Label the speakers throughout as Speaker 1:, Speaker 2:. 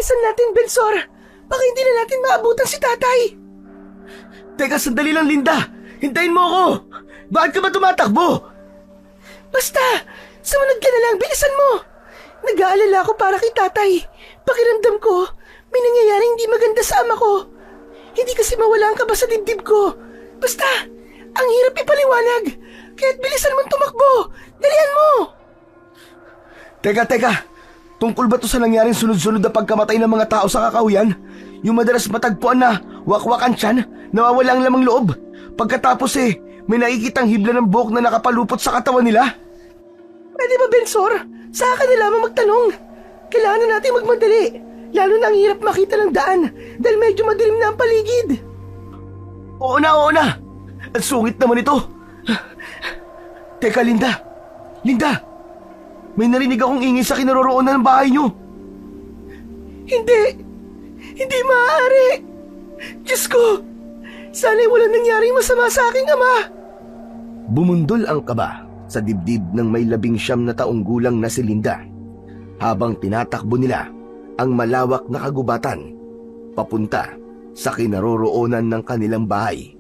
Speaker 1: Bilisan natin, Bensor! Baka hindi na natin maabutan si tatay!
Speaker 2: Teka, sandali lang, Linda! Hintayin mo ako! Bakit ka ba tumatakbo?
Speaker 1: Basta! Sumunod ka na lang, bilisan mo! Nag-aalala ako para kay tatay. Pakiramdam ko, may nangyayaring hindi maganda sa ama ko. Hindi kasi mawala ang kaba sa dibdib ko. Basta, ang hirap ipaliwanag. Kaya't bilisan mong tumakbo. Dalihan mo!
Speaker 2: Teka! Tungkol ba to sa nangyaring sunod-sunod na pagkamatay ng mga tao sa Kakahuyan? Yung madalas matagpuan na wakwakan tiyan, nawawala ang lamang loob. Pagkatapos may nakikitang hibla ng buhok na nakapalupot sa katawan nila.
Speaker 1: Pwede ba, Bensor? Sa akin na lamang magtanong. Kailangan na natin magmadali. Lalo na ang hirap makita ng daan dahil medyo madilim na ang paligid.
Speaker 2: Oo na! Ang sungit naman ito. Teka, Linda! May narinig akong ingay sa kinaroroonan ng bahay niyo.
Speaker 1: Hindi maaari. Diyos ko, sana'y walang nangyaring masama sa aking ama.
Speaker 2: Bumundol ang kaba sa dibdib ng may 19 na taong gulang na si Linda habang tinatakbo nila ang malawak na kagubatan papunta sa kinaroroonan ng kanilang bahay.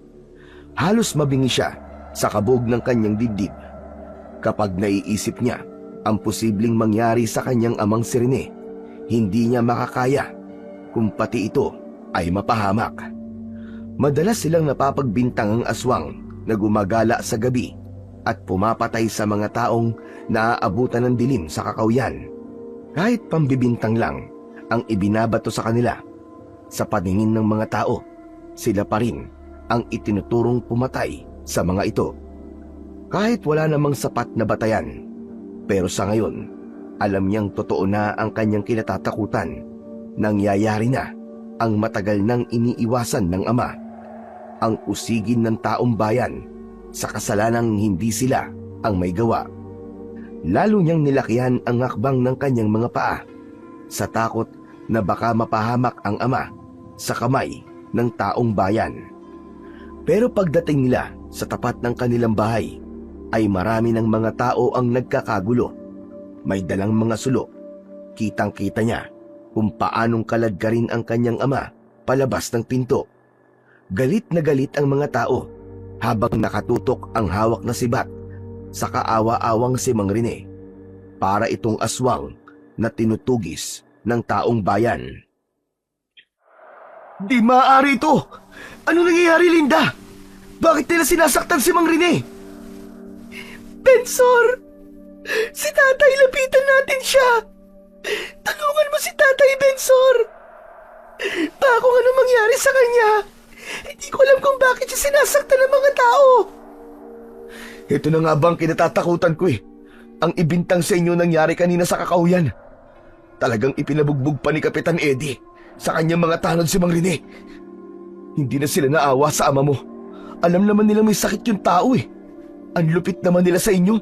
Speaker 2: Halos mabingi siya sa kabog ng kanyang dibdib kapag naiisip niya ang posibleng mangyari sa kanyang amang si Rene. Hindi niya makakaya kung pati ito ay mapahamak. Madalas silang napapagbintang ang aswang na gumagala sa gabi at pumapatay sa mga taong naaabutan ng dilim sa Kakahuyan. Kahit pambibintang lang ang ibinabato sa kanila, sa paningin ng mga tao, sila pa rin ang itinuturong pumatay sa mga ito. Kahit wala namang sapat na batayan, pero sa ngayon, alam niyang totoo na ang kanyang kinatatakutan. Nangyayari na ang matagal nang iniiwasan ng ama, ang usigin ng taong bayan sa kasalanang hindi sila ang may gawa. Lalo niyang nilakihan ang hakbang ng kanyang mga paa sa takot na baka mapahamak ang ama sa kamay ng taong bayan. Pero pagdating nila sa tapat ng kanilang bahay, ay marami ng mga tao ang nagkakagulo. May dalang mga sulok. Kitang-kita niya kung paanong kaladkarin ang kanyang ama palabas ng pinto. Galit na galit ang mga tao habang nakatutok ang hawak na sibat sa kaawa-awang si Mang Rene para itong aswang na tinutugis ng taong bayan. Di maaari ito! Ano nangyayari, Linda? Bakit nila sinasaktan si Mang Rene?
Speaker 1: Bensor! Si tatay, lapitan natin siya! Tulungan mo si tatay, Bensor! Baka kung ano mangyari sa kanya, hindi ko alam kung bakit siya sinasaktan ng mga tao.
Speaker 2: Ito na nga bang kinatatakutan ko Ang ibintang sa inyo nangyari kanina sa Kakahuyan. Talagang ipinabugbog pa ni Kapitan Eddie sa kanyang mga tanod si Mang Rene. Hindi na sila naawa sa ama mo. Alam naman nila may sakit yung tao Ang lupit naman nila sa inyo.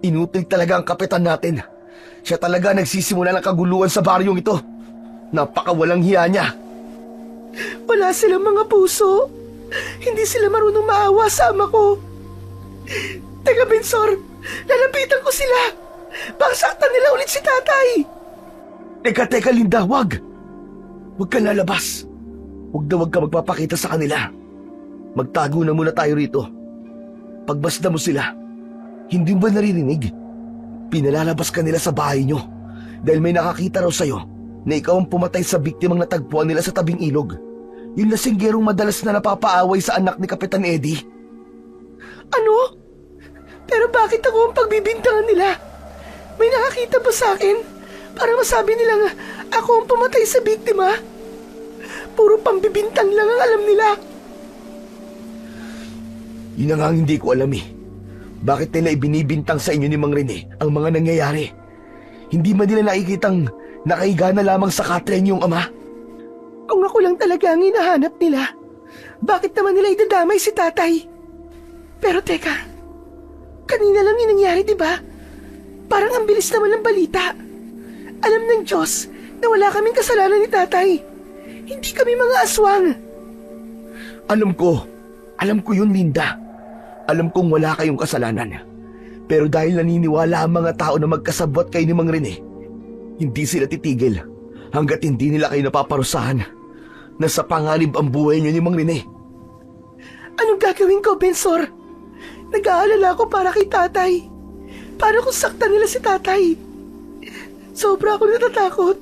Speaker 2: Inutil talaga ang kapitan natin. Siya talaga nagsisimula ng kaguluhan sa baryong ito. Napakawalang hiya niya.
Speaker 1: Wala silang mga puso. Hindi sila marunong maawa sa ama ko. Teka, Bensor, lalapitan ko sila. Baka saktan nila ulit si tatay.
Speaker 2: Teka, Linda, wag. Huwag kang lalabas. Huwag ka magpapakita sa kanila. Magtago na muna tayo rito. Pagbasda mo sila, hindi ba naririnig? Pinalalabas ka nila sa bahay nyo dahil may nakakita raw sa'yo na ikaw ang pumatay sa biktimang natagpuan nila sa tabing ilog. Yung lasinggerong madalas na napapaaway sa anak ni Kapitan Eddie.
Speaker 1: Ano? Pero bakit ako ang pagbibintangan nila? May nakakita ba sa akin para masabi nilang ako ang pumatay sa biktima? Puro pambibintang lang ang alam nila.
Speaker 2: Yun na nga ang hindi ko alam Bakit nila ibinibintang sa inyo ni Mang Rene ang mga nangyayari? Hindi ba nila nakikitang nakahiga na lamang sa katren yung ama?
Speaker 1: Kung ako lang talaga ang hinahanap nila, bakit naman nila idadamay si tatay? Pero teka, kanina lang yung nangyari, di ba? Parang ang bilis naman ng balita. Alam ng Diyos na wala kaming kasalanan ni tatay. Hindi kami mga aswang.
Speaker 2: Alam ko yun, Linda. Alam kong wala kayong kasalanan. Pero dahil naniniwala ang mga tao na magkasabwat kayo ni Mang Rene, hindi sila titigil Hanggat hindi nila kayo napaparusahan, nasa panganib ang buhay niyo ni Mang Rene.
Speaker 1: Anong gagawin ko, Bensor? Nag-aalala ako para kay tatay. Paano kung saktan nila si tatay? Sobra ako natatakot.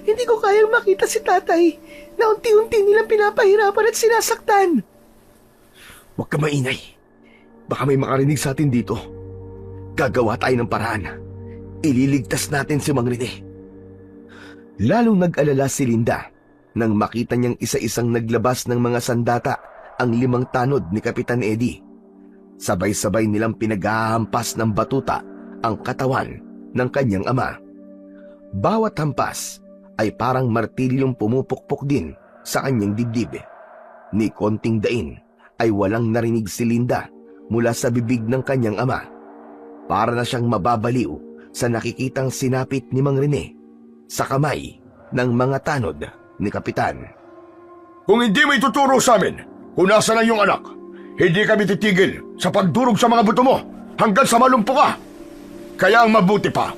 Speaker 1: Hindi ko kayang makita si tatay na unti-unti nilang pinapahirapan at sinasaktan.
Speaker 2: Huwag ka maingay. Baka may makarinig sa atin dito. Gagawa tayo ng paraan. Ililigtas natin si Mang Rene. Lalong nag-alala si Linda nang makita niyang isa-isang naglabas ng mga sandata ang 5 tanod ni Kapitan Eddie. Sabay-sabay nilang pinaghahampas ng batuta ang katawan ng kanyang ama. Bawat hampas ay parang martilyong pumupukpok din sa kanyang dibdib. Ni konting dain ay walang narinig si Linda mula sa bibig ng kanyang ama. Para na siyang mababaliw sa nakikitang sinapit ni Mang Rene sa kamay ng mga tanod ni Kapitan.
Speaker 3: Kung hindi mo ituturo sa amin kung nasa na yung anak, hindi kami titigil sa pagdurog sa mga buto mo hanggang sa malumpo ka. Kaya ang mabuti pa,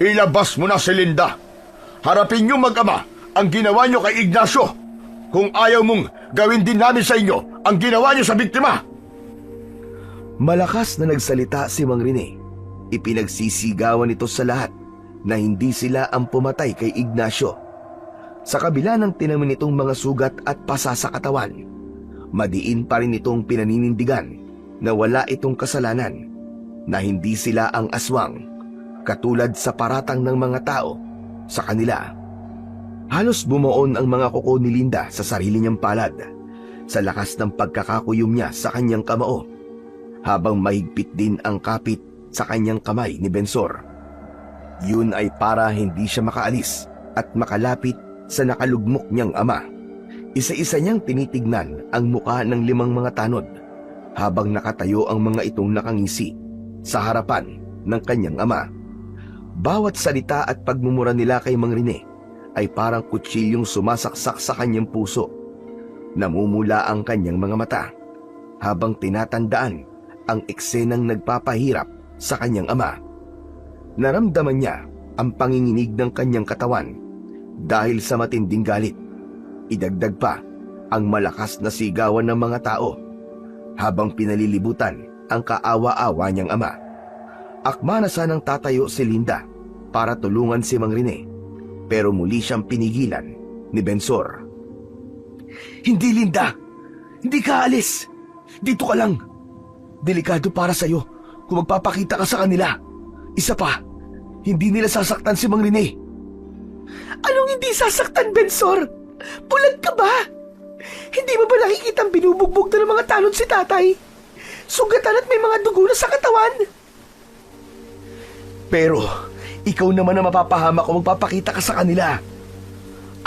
Speaker 3: ilabas mo na si Linda. Harapin niyo mag-ama ang ginawa niyo kay Ignacio. Kung ayaw mong gawin din namin sa inyo ang ginawa niyo sa biktima.
Speaker 2: Malakas na nagsalita si Mang Rene. Ipinagsisigawan ito sa lahat na hindi sila ang pumatay kay Ignacio. Sa kabila ng tinamin nitong mga sugat at pasa sa katawan, madiin pa rin itong pinaninindigan na wala itong kasalanan, na hindi sila ang aswang, katulad sa paratang ng mga tao sa kanila. Halos bumuon ang mga kuko ni Linda sa sarili niyang palad, sa lakas ng pagkakakuyom niya sa kanyang kamao, habang mahigpit din ang kapit sa kanyang kamay ni Bensor. Yun ay para hindi siya makaalis at makalapit sa nakalugmok niyang ama. Isa-isa niyang tinitignan ang muka ng 5 mga tanod habang nakatayo ang mga itong nakangisi sa harapan ng kanyang ama. Bawat salita at pagmumura nila kay Mang Rene ay parang kutsilyong sumasaksak sa kanyang puso. Namumula ang kanyang mga mata habang tinatandaan ang eksenang nagpapahirap sa kanyang ama. Naramdaman niya ang panginginig ng kanyang katawan dahil sa matinding galit. Idagdag pa ang malakas na sigawan ng mga tao habang pinalilibutan ang kaawa-awa niyang ama. Akma na sanang tatayo si Linda para tulungan si Mang Rene, pero muli siyang pinigilan ni Bensor.
Speaker 1: Hindi, Linda! Hindi ka alis! Dito ka lang! Delikado para sa'yo kung magpapakita ka sa kanila. Isa pa, hindi nila sasaktan si Mang Rene. Anong hindi sasaktan, Bensor? Bulag ka ba? Hindi mo ba nakikita ang binubugbog na ng mga tanod si tatay? Sugatan at may mga dugo na sa katawan.
Speaker 2: Pero ikaw naman ang mapapahamak kung magpapakita ka sa kanila.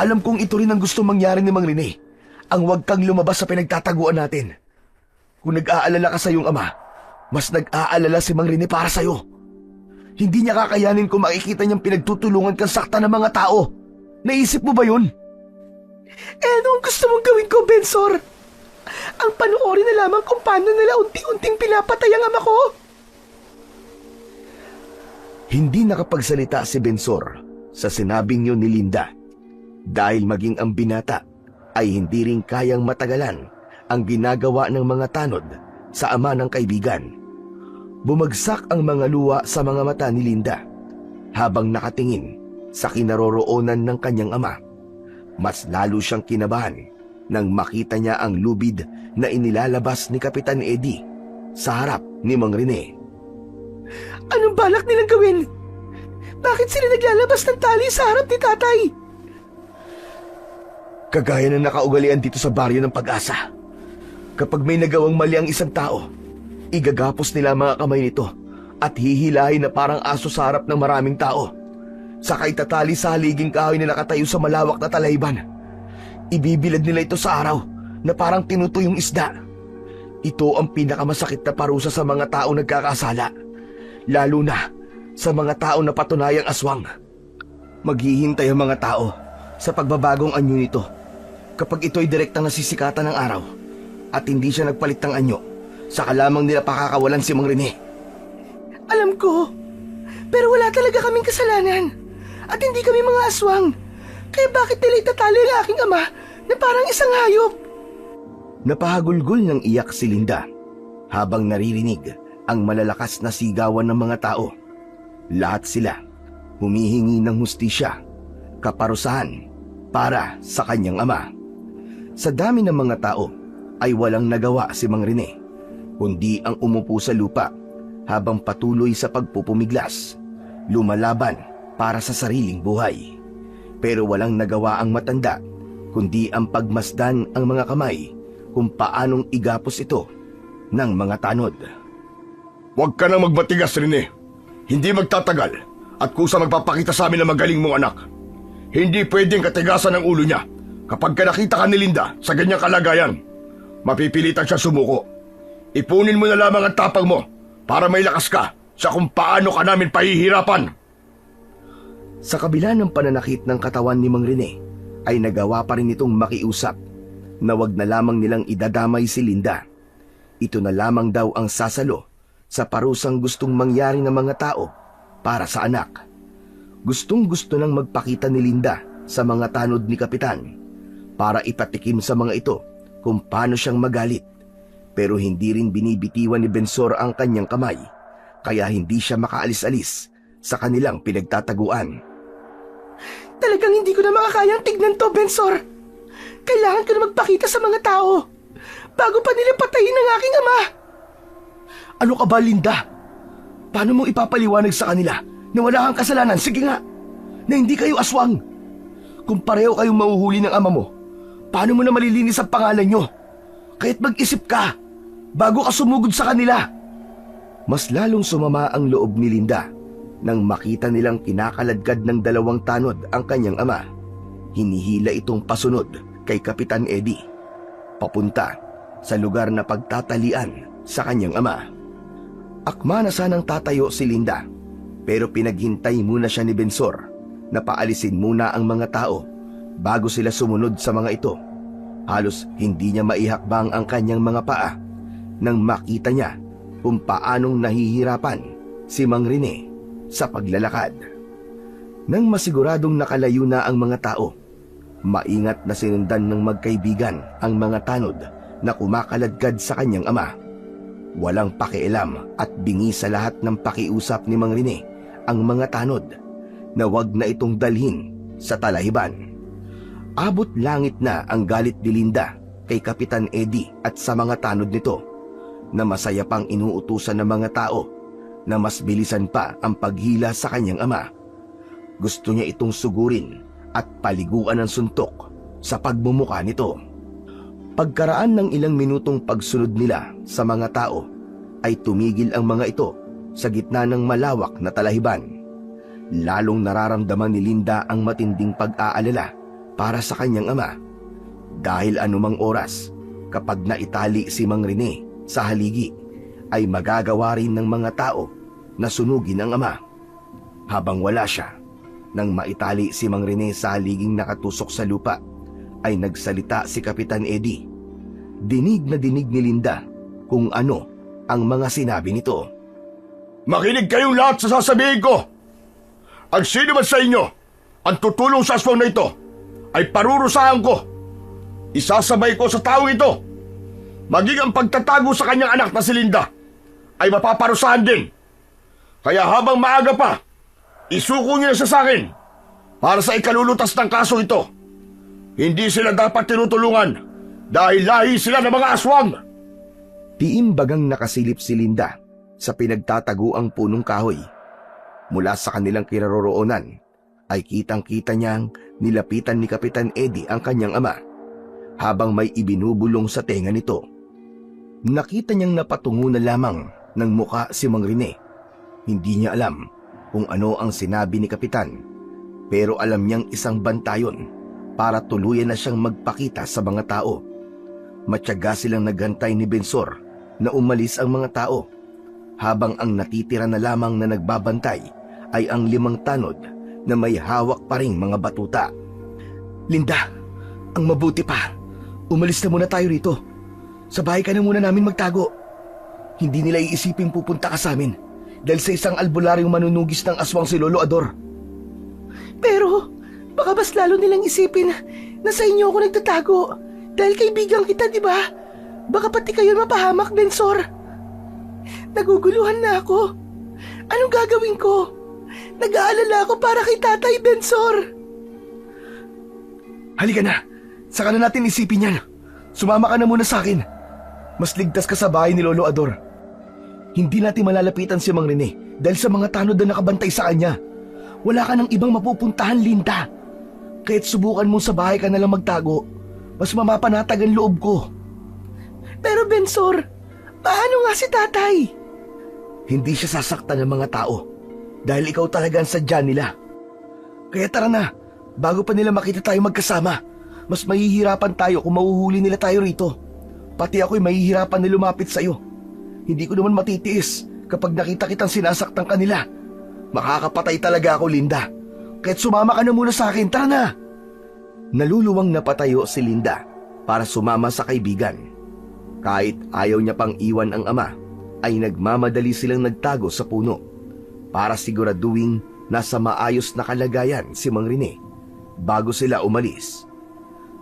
Speaker 2: Alam kong ito rin ang gusto mangyari ni Mang Rene, ang huwag kang lumabas sa pinagtataguan natin. Kung nag-aalala ka sa iyong ama, mas nag-aalala si Mang Rene para sa'yo. Hindi niya kakayanin kung makikita niyang pinagtutulungan kang sakta ng mga tao. Naisip mo ba yun?
Speaker 1: Eh, ano ang gusto mong gawin ko, Bensor? Ang panoorin na lamang kung paano nila unti-unting pinapatay ang ama ko?
Speaker 2: Hindi nakapagsalita si Bensor sa sinabing yun ni Linda dahil maging ang binata ay hindi rin kayang matagalan ang ginagawa ng mga tanod sa ama ng kaibigan. Bumagsak ang mga luha sa mga mata ni Linda habang nakatingin sa kinaroroonan ng kanyang ama. Mas lalo siyang kinabahan nang makita niya ang lubid na inilalabas ni Kapitan Eddie sa harap ni Mang Rene.
Speaker 1: Anong balak nilang gawin? Bakit sila naglalabas ng tali sa harap ni tatay?
Speaker 2: Kagaya ng nakaugalian dito sa baryo ng Pag-asa. Kapag may nagawang mali ang isang tao, igagapos nila ang mga kamay nito at hihilahin na parang aso sa harap ng maraming tao. Saka itatali sa haliging kahoy na nakatayo sa malawak na talayban. Ibibilad nila ito sa araw na parang tinutuyong isda. Ito ang pinakamasakit na parusa sa mga tao nagkakasala, lalo na sa mga tao na patunayang aswang. Maghihintay ang mga tao sa pagbabagong anyo nito kapag ito'y direktang nasisikatan ng araw at hindi siya nagpalit ng anyo. Saka lamang nila pakakawalan si Mang Rene.
Speaker 1: Alam ko, pero wala talaga kaming kasalanan. At hindi kami mga aswang. Kaya bakit nila itatali ang aking ama na parang isang hayop?
Speaker 2: Napahagulgol ng iyak si Linda habang naririnig ang malalakas na sigawan ng mga tao. Lahat sila humihingi ng hustisya, kaparusahan para sa kanyang ama. Sa dami ng mga tao ay walang nagawa si Mang Rene, kundi ang umupo sa lupa habang patuloy sa pagpupumiglas, lumalaban para sa sariling buhay. Pero walang nagawa ang matanda, kundi ang pagmasdan ang mga kamay kung paanong igapos ito ng mga tanod.
Speaker 3: Huwag ka nang magmatigas, Rene. Hindi magtatagal at kusa magpapakita sa amin na magaling mong anak. Hindi pwedeng katigasan ang ulo niya kapag nakita ka ni Linda sa ganyang kalagayan. Mapipilitan siya sumuko. Ipunin mo na lamang ang tapang mo para may lakas ka sa kung paano ka namin pahihirapan.
Speaker 2: Sa kabila ng pananakit ng katawan ni Mang Rene, ay nagawa pa rin itong makiusap na wag na lamang nilang idadamay si Linda. Ito na lamang daw ang sasalo sa parusang gustong mangyari ng mga tao para sa anak. Gustong-gusto nang magpakita ni Linda sa mga tanod ni Kapitan para ipatikim sa mga ito kung paano siyang magalit. Pero hindi rin binibitiwan ni Bensor ang kanyang kamay, kaya hindi siya makaalis-alis sa kanilang pinagtataguan.
Speaker 1: Talagang hindi ko na makakayang tignan to, Bensor. Kailangan ko na magpakita sa mga tao bago pa nila patayin ang aking ama.
Speaker 2: Ano ka ba, Linda? Paano mo ipapaliwanag sa kanila na wala kang kasalanan? Sige nga, na hindi kayo aswang. Kung pareho kayong mahuhuli ng ama mo, paano mo na malilinis ang pangalan nyo? Kaya't mag-isip ka bago ka sumugod sa kanila. Mas lalong sumama ang loob ni Linda nang makita nilang kinakaladkad ng dalawang tanod ang kanyang ama. Hinihila itong pasunod kay Kapitan Eddie, papunta sa lugar na pagtatalian sa kanyang ama. Akma na sanang tatayo si Linda, pero pinaghintay muna siya ni Bensor na paalisin muna ang mga tao bago sila sumunod sa mga ito. Halos hindi niya maihakbang ang kanyang mga paa nang makita niya kung paanong nahihirapan si Mang Rene sa paglalakad. Nang masiguradong nakalayo na ang mga tao, maingat na sinundan ng magkaibigan ang mga tanod na kumakaladkad sa kanyang ama. Walang pakialam at bingi sa lahat ng pakiusap ni Mang Rene ang mga tanod na wag na itong dalhin sa talahiban. Abot langit na ang galit ni Linda kay Kapitan Eddie at sa mga tanod nito na masaya pang inuutusan ng mga tao na mas bilisan pa ang paghila sa kanyang ama. Gusto niya itong sugurin at paliguan ng suntok sa pagmumuka nito. Pagkaraan ng ilang minutong pagsunod nila sa mga tao, ay tumigil ang mga ito sa gitna ng malawak na talahiban. Lalong nararamdaman ni Linda ang matinding pag-aalala para sa kanyang ama. Dahil anumang oras, kapag naitali si Mang Rene sa haligi, ay magagawa rin ng mga tao na sunugin ang ama. Habang wala siya, nang maitali si Mang Rene sa haliging nakatusok sa lupa, ay nagsalita si Kapitan Eddie. Dinig na dinig ni Linda kung ano ang mga sinabi nito.
Speaker 3: Makinig kayong lahat sa sasabihin ko. Ang sino man sa inyo ang tutulong sa aswang na ito ay parurusahan ko. Isasabay ko sa taong ito. Maging ang pagtatago sa kanyang anak na si Linda ay mapaparusahan din. Kaya habang maaga pa, isuko niyo na siya sa akin para sa ikalulutas ng kaso ito. Hindi sila dapat tinutulungan dahil lahi sila ng mga aswang.
Speaker 2: Tiimbagang nakasilip si Linda sa pinagtataguang punong kahoy. Mula sa kanilang kinaroroonan ay kitang-kita niyang nilapitan ni Kapitan Eddie ang kanyang ama habang may ibinubulong sa tenga nito. Nakita niyang napatungo na lamang ng muka si Mang Rene. Hindi niya alam kung ano ang sinabi ni Kapitan, pero alam niyang isang bantayon para tuluyan na siyang magpakita sa mga tao. Matyaga silang naghantay ni Bensor na umalis ang mga tao, habang ang natitira na lamang na nagbabantay ay ang 5 tanod na may hawak pa ring mga batuta. Linda, ang mabuti pa, umalis na muna tayo rito. Sa bahay ka na muna namin magtago. Hindi nila iisipin pupunta ka sa amin dahil sa isang albularyong manunugis ng aswang si Lolo Ador.
Speaker 1: Pero, Baka mas lalo nilang isipin na sa inyo ako nagtatago. Dahil kaibigan kita, di ba? Baka pati kayo mapahamak, Bensor. Naguguluhan na ako. Anong gagawin ko? Nag-aalala ako para kay Tatay, Bensor.
Speaker 2: Halika na. Saka na natin isipin yan. Sumama ka na muna sa akin. Mas ligtas ka sa bahay ni Lolo Ador. Hindi natin malalapitan si Mang Rene dahil sa mga tanod na nakabantay sa kanya. Wala ka ng ibang mapupuntahan, Linda. Kaya't subukan mo sa bahay ka na lang magtago. Mas mamapanatag ang loob ko.
Speaker 1: Pero Bensor, paano nga si Tatay?
Speaker 2: Hindi siya sasaktan ng mga tao dahil ikaw talaga ang sadya nila. Kaya tara na, bago pa nila makita tayo magkasama, mas mahihirapan tayo kung mahuhuli nila tayo rito. Pati ako'y mahihirapan na lumapit sa'yo. Hindi ko naman matitiis kapag nakita kitang sinasaktan kanila. Makakapatay talaga ako, Linda. Kaya't sumama ka na muna sa akin, tara na! Naluluwang napatayo si Linda para sumama sa kaibigan. Kahit ayaw niya pang iwan ang ama, ay nagmamadali silang nagtago sa puno para siguraduhin nasa maayos na kalagayan si Mang Rene bago sila umalis.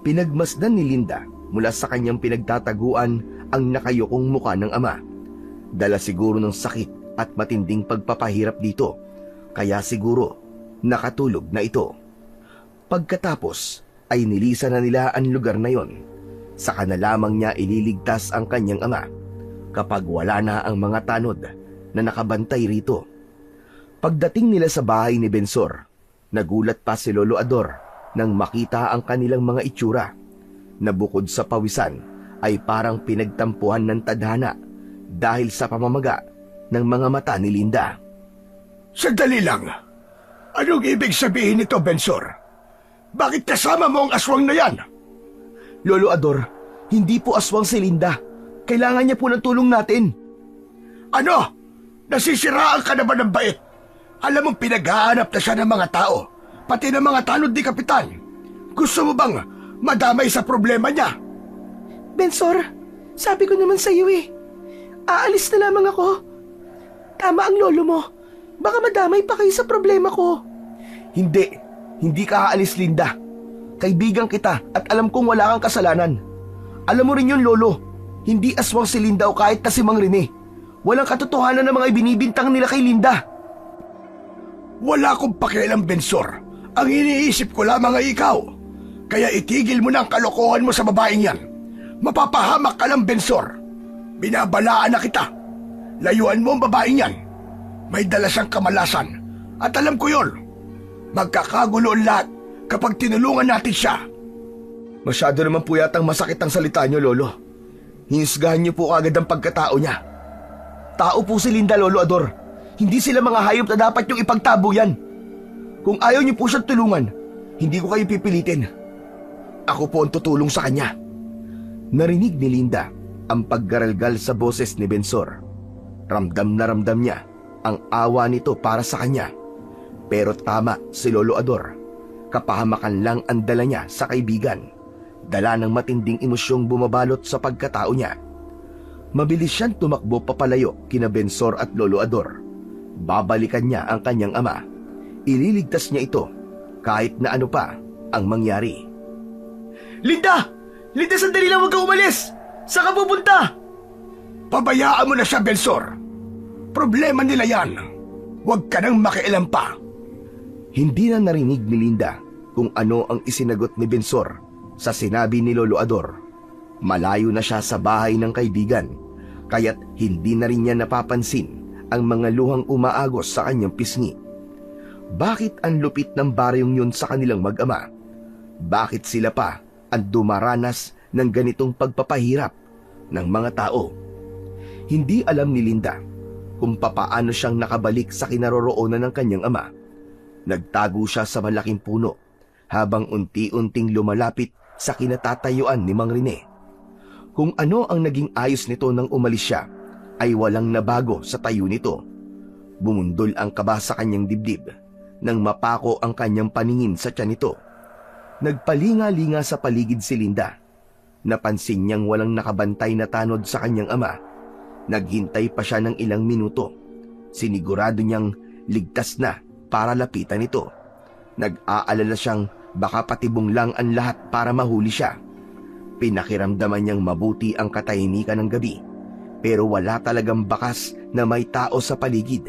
Speaker 2: Pinagmasdan ni Linda mula sa kanyang pinagtataguan ang nakayukong muka ng ama. Dala siguro ng sakit at matinding pagpapahirap dito, kaya siguro nakatulog na ito. Pagkatapos ay nilisan na nila ang lugar na yon. Saka na lamang niya ililigtas ang kanyang ama kapag wala na ang mga tanod na nakabantay rito. Pagdating nila sa bahay ni Bensor, nagulat pa si Lolo Ador nang makita ang kanilang mga itsura na bukod sa pawisan ay parang pinagtampuhan ng tadhana dahil sa pamamaga ng mga mata ni Linda.
Speaker 3: Sandali lang. Anong ibig sabihin nito, Bensor? Bakit kasama mo ang aswang na yan?
Speaker 2: Lolo Ador, hindi po aswang si Linda. Kailangan niya po ng tulong natin.
Speaker 3: Ano? Nasisiraan ka na ba ng bait? Alam mong pinaghahanap na siya ng mga tao, pati ng mga tanod ni Kapitan. Gusto mo bang madamay sa problema niya?
Speaker 1: Bensor, sabi ko naman sa iyo eh. Aalis na lamang ako. Tama ang lolo mo. Baka madamay pa kayo sa problema ko.
Speaker 2: Hindi ka aalis, Linda. Kaibigan kita at alam kong wala kang kasalanan. Alam mo rin yun, Lolo. Hindi aswang si Linda o kahit na si Mang Rene. Walang katotohanan ng mga ibinibintang nila kay Linda.
Speaker 3: Wala akong pakialam, Bensor. Ang iniisip ko lamang ay ikaw. Kaya itigil mo na ang kalokohan mo sa babaeng yan. Mapapahamak ka lang, Bensor. Binabalaan na kita. Layuan mo ang babaeng yan. May dala siyang kamalasan. At alam ko yun. Magkakagulo ang lahat kapag tinulungan natin siya.
Speaker 2: Masyado naman po yatang masakit ang salita niyo, Lolo. Hinisgahan niyo po agad ang pagkatao niya. Tao po si Linda, Lolo Ador. Hindi sila mga hayop na dapat yung ipagtabo yan. Kung ayaw niyo po siyang tulungan, hindi ko kayo pipilitin. Ako po ang tutulong sa kanya. Narinig ni Linda ang paggaralgal sa boses ni Bensor. Ramdam na ramdam niya ang awa nito para sa kanya. Pero tama si Lolo Ador. Kapahamakan lang ang dala niya sa kaibigan. Dala ng matinding emosyong bumabalot sa pagkatao niya. Mabilis siyang tumakbo papalayo kina Bensor at Lolo Ador. Babalikan niya ang kanyang ama. Ililigtas niya ito kahit na ano pa ang mangyari.
Speaker 1: Linda! Linda, sandali lang, huwag ka umalis! Saan ka pupunta?
Speaker 3: Pabayaan mo na siya, Bensor. Problema nila yan. Huwag ka nang makialam pa.
Speaker 2: Hindi na narinig ni Linda kung ano ang isinagot ni Bensor sa sinabi ni Lolo Ador. Malayo na siya sa bahay ng kaibigan, kaya't hindi na rin niya napapansin ang mga luhang umaagos sa kanyang pisngi. Bakit ang lupit ng baryong yun sa kanilang mag-ama? Bakit sila pa ang dumaranas ng ganitong pagpapahirap ng mga tao? Hindi alam ni Linda kung papaano siyang nakabalik sa kinaroroonan ng kanyang ama. Nagtago siya sa malaking puno habang unti-unting lumalapit sa kinatatayuan ni Mang Rene. Kung ano ang naging ayos nito nang umalis siya ay walang nabago sa tayo nito. Bumundol ang kaba sa kanyang dibdib nang mapako ang kanyang paningin sa tiyan nito. Nagpalinga-linga sa paligid si Linda. Napansin niyang walang nakabantay na tanod sa kanyang ama. Naghintay pa siya ng ilang minuto. Sinigurado niyang ligtas na para lapitan ito. Nag-aalala siyang Baka patibong lang ang lahat para mahuli siya. Pinakiramdaman niyang mabuti ang katahimikan ng gabi, pero wala talagang bakas na may tao sa paligid.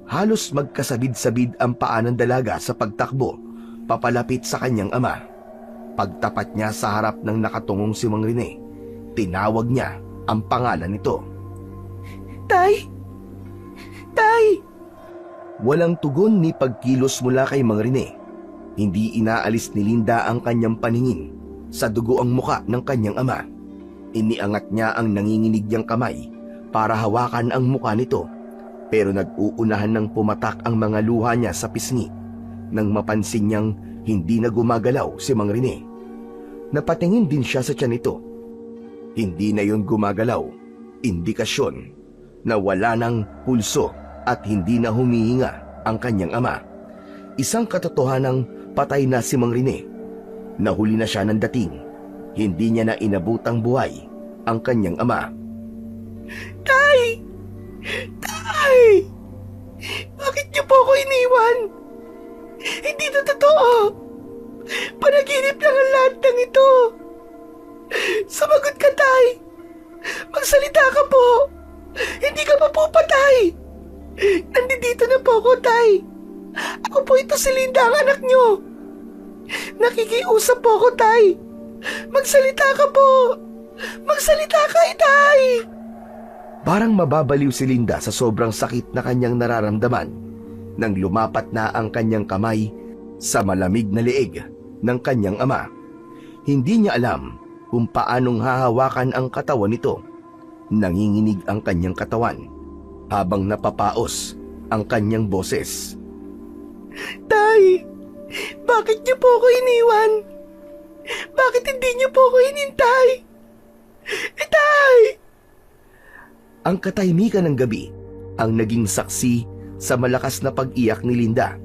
Speaker 2: Halos magkasabid-sabid ang paa ng dalaga sa pagtakbo papalapit sa kanyang ama. Pagtapat niya sa harap ng nakatungong si Mang Rene, tinawag niya ang pangalan nito.
Speaker 1: Tay! Tay!
Speaker 2: Walang tugon ni pagkilos mula kay Mang Rene. Hindi inaalis ni Linda ang kanyang paningin sa dugo ang muka ng kanyang ama. Iniangat niya ang nanginginig niyang kamay para hawakan ang muka nito, pero nag-uunahan ng pumatak ang mga luha niya sa pisngi nang mapansin niyang hindi na gumagalaw si Mang Rene. Napatingin din siya sa tiyan nito. Hindi na yon gumagalaw, indikasyon na wala ng pulso at hindi na humihinga ang kanyang ama. Isang katotohanang patay na si Mang Rene. Nahuli na siya ng dating. Hindi niya na inabutang buhay ang kanyang ama.
Speaker 1: Tay! Tay! Bakit niyo po ako iniwan? Hindi na totoo. Panaginip lang ang lahat ng ito. Sumagot ka, Tay. Magsalita ka po. Hindi ka pa po patay. Nandito na po ako, Tay. Ako po ito si Linda, ang anak niyo. Nakikiusap po ako, Tay. Magsalita ka po. Magsalita ka, Tay.
Speaker 2: Parang mababaliw si Linda sa sobrang sakit na kanyang nararamdaman nang lumapat na ang kanyang kamay sa malamig na leeg ng kanyang ama. Hindi niya alam kung paanong hahawakan ang katawan nito. Nanginginig ang kanyang katawan habang napapaos ang kanyang boses.
Speaker 1: Tay, bakit niyo po ako iniwan? Bakit hindi niyo po ako hinintay? Tay!
Speaker 2: Ang katahimikan ng gabi ang naging saksi sa malakas na pag-iyak ni Linda.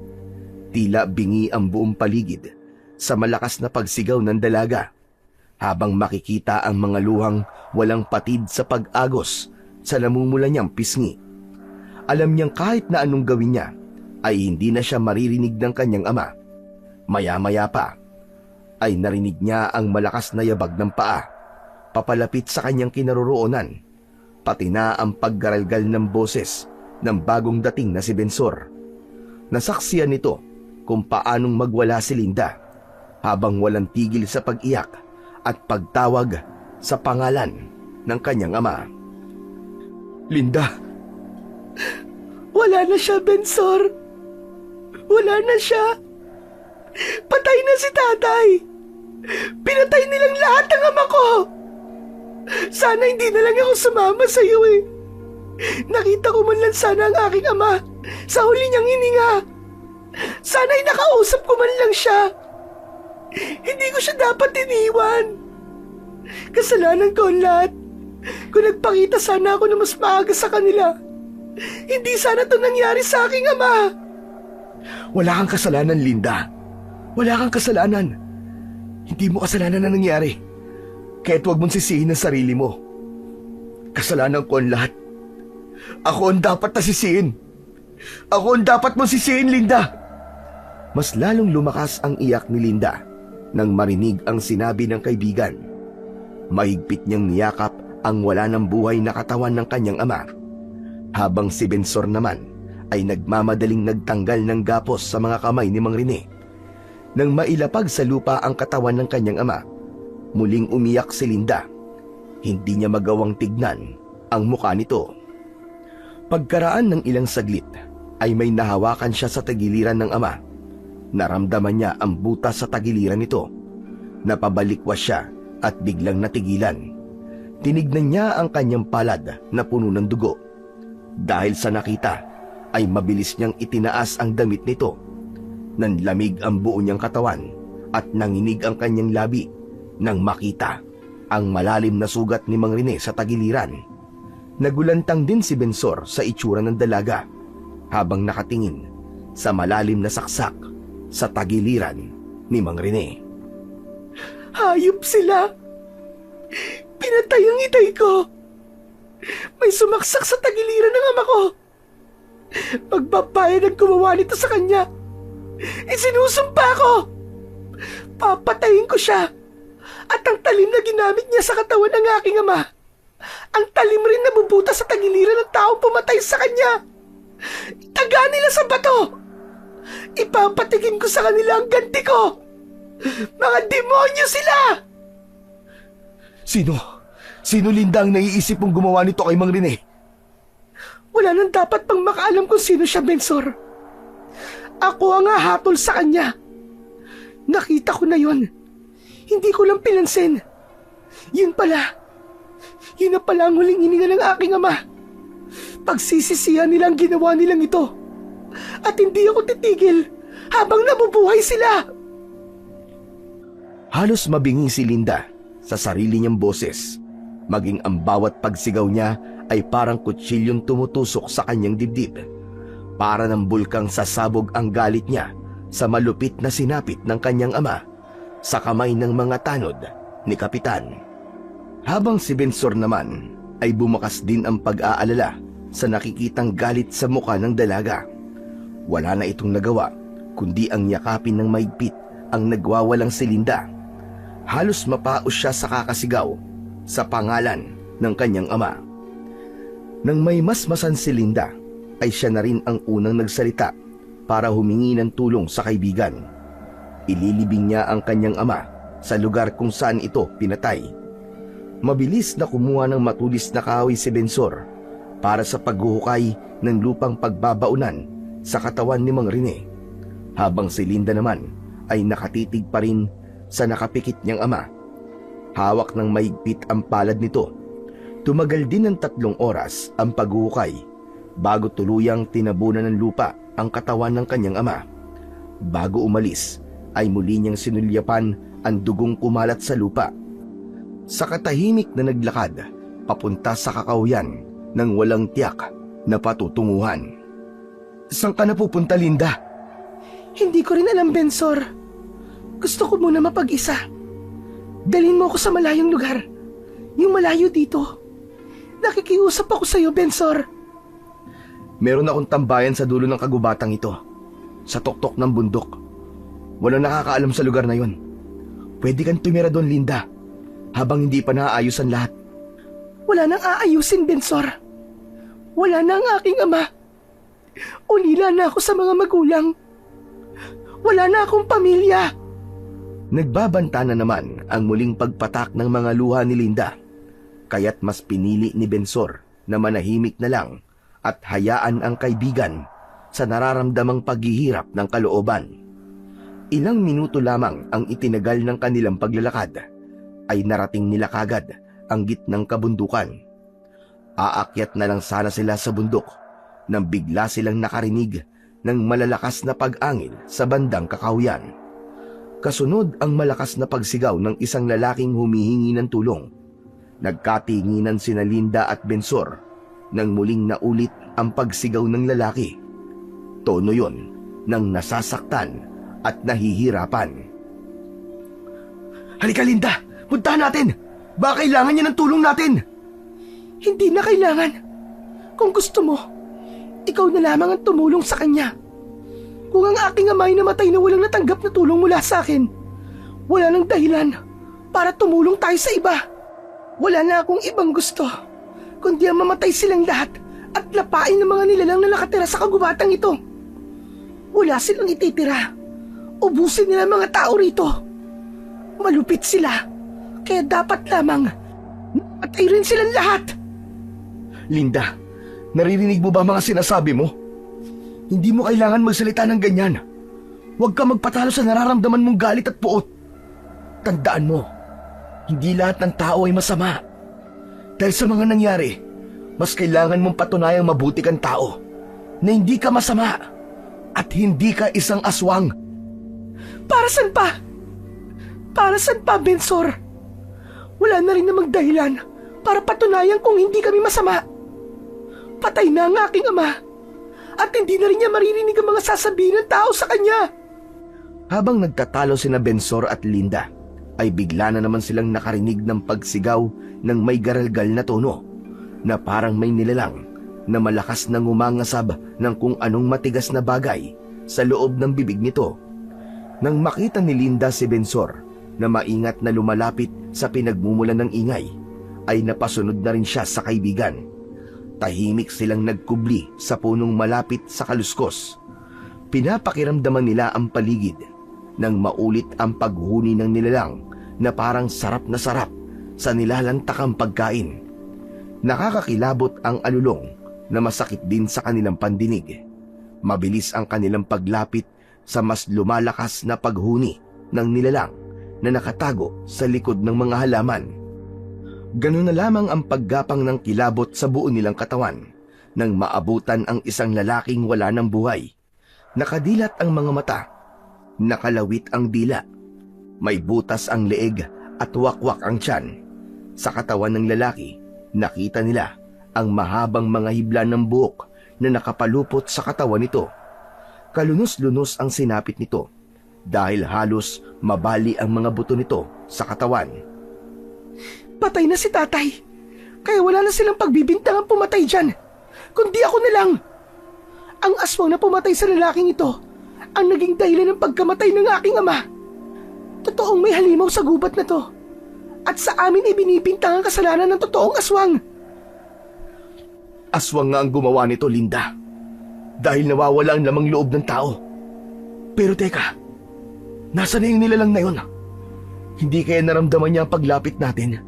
Speaker 2: Tila bingi ang buong paligid sa malakas na pagsigaw ng dalaga habang makikita ang mga luhang walang patid sa pag-agos sa namumula niyang pisngi. Alam niyang kahit na anong gawin niya ay hindi na siya maririnig ng kanyang ama. Maya-maya pa ay narinig niya ang malakas na yabag ng paa papalapit sa kanyang kinaroroonan, pati na ang paggaralgal ng boses ng bagong dating na si Bensor. Nasaksiyan nito kung paanong magwala si Linda habang walang tigil sa pag-iyak at pagtawag sa pangalan ng kanyang ama. Linda!
Speaker 1: Wala na siya, Bensor. Wala na siya. Patay na si tatay. Pinatay nilang lahat ng ama ko. Sana hindi na lang ako sumama sa iyo eh. Nakita ko man lang sana ang aking ama sa huli niyang hininga. Sana'y nakausap ko man lang siya. Hindi ko siya dapat iniwan. Kasalanan ko ang lahat. Kung nagpakita sana ako na mas maaga sa kanila, hindi sana ito nangyari sa aking ama.
Speaker 2: Wala kang kasalanan, Linda. Wala kang kasalanan. Hindi mo kasalanan na nangyari. Kaya't huwag mong sisihin ang sarili mo. Kasalanan ko ang lahat. Ako ang dapat na sisihin. Ako ang dapat mong sisihin, Linda. Mas lalong lumakas ang iyak ni Linda nang marinig ang sinabi ng kaibigan. Mahigpit niyang niyakap ang wala ng buhay na katawan ng kanyang ama, habang si Bensor naman ay nagmamadaling nagtanggal ng gapos sa mga kamay ni Mang Rene. Nang mailapag sa lupa ang katawan ng kanyang ama, muling umiyak si Linda. Hindi niya magawang tignan ang mukha nito. Pagkaraan ng ilang saglit ay may nahawakan siya sa tagiliran ng ama. Naramdaman niya ang butas sa tagiliran nito. Napabalikwas siya at biglang natigilan. Tinignan niya ang kanyang palad na puno ng dugo. Dahil sa nakita, ay mabilis niyang itinaas ang damit nito. Nanlamig ang buo niyang katawan at nanginig ang kanyang labi nang makita ang malalim na sugat ni Mang Rene sa tagiliran. Nagulantang din si Bensor sa itsura ng dalaga habang nakatingin sa malalim na saksak sa tagiliran ni Mang Rene.
Speaker 1: Hayop sila. Pinatay ang itay ko. May sumaksak sa tagiliran ng ama ko. Magbabayad ang gumawa nito sa kanya. Isinusumpa ko. Papatayin ko siya. At ang talim na ginamit niya sa katawan ng aking ama, ang talim rin na bubuta sa tagiliran ng taong pumatay sa kanya. Taga nila sa bato. Ipapatigin ko sa kanila ang ganti ko. Mga demonyo sila!
Speaker 2: Sino Linda ang naiisip mong gumawa nito kay Mang Rene?
Speaker 1: Wala nang dapat pang makaalam kung sino siya, Bensor. Ako ang hahatol sa kanya. Nakita ko na yon. Hindi ko lang pinansin. Yun na pala ang huling hininga ng aking ama. Pagsisisihan nila ang ginawa nilang ito. At hindi ako titigil habang nabubuhay sila.
Speaker 2: Halos mabingi si Linda sa sarili niyang boses. Maging ang bawat pagsigaw niya ay parang kutsilyong tumutusok sa kanyang dibdib. Para ng bulkang sasabog ang galit niya sa malupit na sinapit ng kanyang ama sa kamay ng mga tanod ni Kapitan. Habang si Bensor naman ay bumakas din ang pag-aalala sa nakikitang galit sa mukha ng dalaga. Wala na itong nagawa kundi ang yakapin ng maigpit ang nagwawalang si Linda. Halos mapaos siya sa kakasigaw sa pangalan ng kanyang ama. Nang may masmasan si Linda, ay siya na rin ang unang nagsalita para humingi ng tulong sa kaibigan. Ililibing niya ang kanyang ama sa lugar kung saan ito pinatay. Mabilis na kumuha ng matulis na kahoy si Bensor para sa paghuhukay ng lupang pagbabaunan sa katawan ni Mang Rene, habang si Linda naman ay nakatitig pa rin sa nakapikit niyang ama. Hawak ng maigpit ang palad nito. Tumagal din ng 3 oras ang paghuhukay bago tuluyang tinabunan ng lupa ang katawan ng kanyang ama. Bago umalis ay muli niyang sinulyapan ang dugong kumalat sa lupa. Sa katahimik na naglakad papunta sa kakauyan ng walang tiyak na patutunguhan. Saan ka na pupunta, Linda?
Speaker 1: Hindi ko rin alam, Bensor. Gusto ko muna mapag-isa. Dalhin mo ako sa malayong lugar. Yung malayo dito. Nakikiusap ako sa iyo, Bensor.
Speaker 2: Meron akong tambayan sa dulo ng kagubatang ito. Sa tuktok ng bundok. Walang nakakaalam sa lugar na yon. Pwede kang tumira doon, Linda. Habang hindi pa naaayos ang lahat.
Speaker 1: Wala nang aayusin, Bensor. Wala na ang aking ama. Unila na ako sa mga magulang. Wala na akong pamilya.
Speaker 2: Nagbabanta na naman ang muling pagpatak ng mga luha ni Linda. Kaya't mas pinili ni Bensor na manahimik na lang at hayaan ang kaibigan sa nararamdamang paghihirap ng kalooban. Ilang minuto lamang ang itinagal ng kanilang paglalakad ay narating nila kagad ang gitnang kabundukan. Aakyat na lang sana sila sa bundok nang bigla silang nakarinig ng malalakas na pag-angil sa bandang kakauyan. Kasunod ang malakas na pagsigaw ng isang lalaking humihingi ng tulong. Nagkatinginan sina Linda at Bensor nang muling naulit ang pagsigaw ng lalaki. Tono yon ng nasasaktan at nahihirapan. Halika, Linda! Puntahan natin! Baka kailangan niya ng tulong natin!
Speaker 1: Hindi na kailangan. Kung gusto mo, ikaw na lamang ang tumulong sa kanya. Kung ang aking ama ay namatay na walang natanggap na tulong mula sa akin, wala nang dahilan para tumulong tayo sa iba. Wala na akong ibang gusto, kundi ang mamatay silang lahat at lapain ng mga nilalang na nakatira sa kagubatang ito. Wala silang ititira. Ubusin nila ang mga tao rito. Malupit sila, kaya dapat lamang napatay rin silang lahat.
Speaker 2: Linda, naririnig mo ba mga sinasabi mo? Hindi mo kailangan magsalita ng ganyan. Huwag ka magpatalo sa nararamdaman mong galit at puot. Tandaan mo, hindi lahat ng tao ay masama. Dahil sa mga nangyari, mas kailangan mong patunayang mabuti kang tao, na hindi ka masama at hindi ka isang aswang.
Speaker 1: Para saan pa? Para saan pa, Bensor? Wala na rin namang dahilan para patunayan kung hindi kami masama. Patay na ang aking ama at hindi na rin niya maririnig ang mga sasabihin ng tao sa kanya.
Speaker 2: Habang nagtatalo sina Bensor at Linda, ay bigla na naman silang nakarinig ng pagsigaw ng may garalgal na tono na parang may nilalang na malakas nang umangasab ng kung anong matigas na bagay sa loob ng bibig nito. Nang makita ni Linda si Bensor na maingat na lumalapit sa pinagmumulan ng ingay, ay napasunod na rin siya sa kaibigan. Tahimik silang nagkubli sa punong malapit sa kaluskos. Pinapakiramdaman nila ang paligid nang maulit ang paghuni ng nilalang na parang sarap na sarap sa nilalantakang pagkain. Nakakakilabot ang alulong na masakit din sa kanilang pandinig. Mabilis ang kanilang paglapit sa mas lumalakas na paghuni ng nilalang na nakatago sa likod ng mga halaman. Ganun na lamang ang paggapang ng kilabot sa buo nilang katawan nang maabutan ang isang lalaking wala ng buhay. Nakadilat ang mga mata, nakalawit ang dila, may butas ang leeg at wakwak ang tiyan. Sa katawan ng lalaki, nakita nila ang mahabang mga hibla ng buhok na nakapalupot sa katawan nito. Kalunos-lunos ang sinapit nito dahil halos mabali ang mga buto nito sa katawan.
Speaker 1: Patay na si tatay. Kaya wala na silang pagbibintangang pumatay dyan. Kundi ako na lang. Ang aswang na pumatay sa lalaking ito ang naging dahilan ng pagkamatay ng aking ama. Totoong may halimaw sa gubat na to. At sa amin ibinibintang ang kasalanan ng totoong aswang.
Speaker 2: Aswang nga ang gumawa nito, Linda. Dahil nawawala ang lamang loob ng tao. Pero teka, nasa na yung nilalang na yun? Hindi kaya naramdaman niya ang paglapit natin?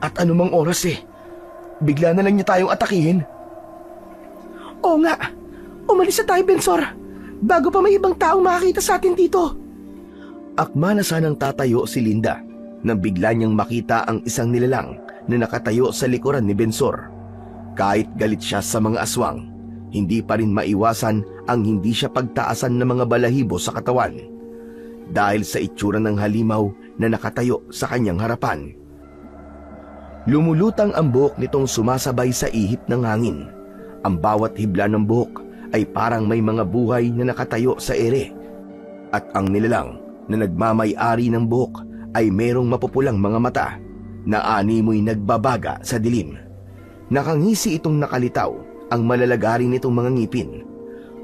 Speaker 2: At anumang oras bigla na lang niya tayong atakihin?
Speaker 1: Oo nga, umalis na tayo, Bensor, bago pa may ibang taong makakita sa atin dito.
Speaker 2: Akma na sanang tatayo si Linda nang bigla niyang makita ang isang nilalang na nakatayo sa likuran ni Bensor. Kahit galit siya sa mga aswang, hindi pa rin maiwasan ang hindi siya pagtaasan ng mga balahibo sa katawan dahil sa itsura ng halimaw na nakatayo sa kanyang harapan. Lumulutang ang buhok nitong sumasabay sa ihip ng hangin. Ang bawat hibla ng buhok ay parang may mga buhay na nakatayo sa ere. At ang nilalang na nagmamay-ari ng buhok ay merong mapupulang mga mata na animoy nagbabaga sa dilim. Nakangisi itong nakalitaw ang malalagari nitong mga ngipin.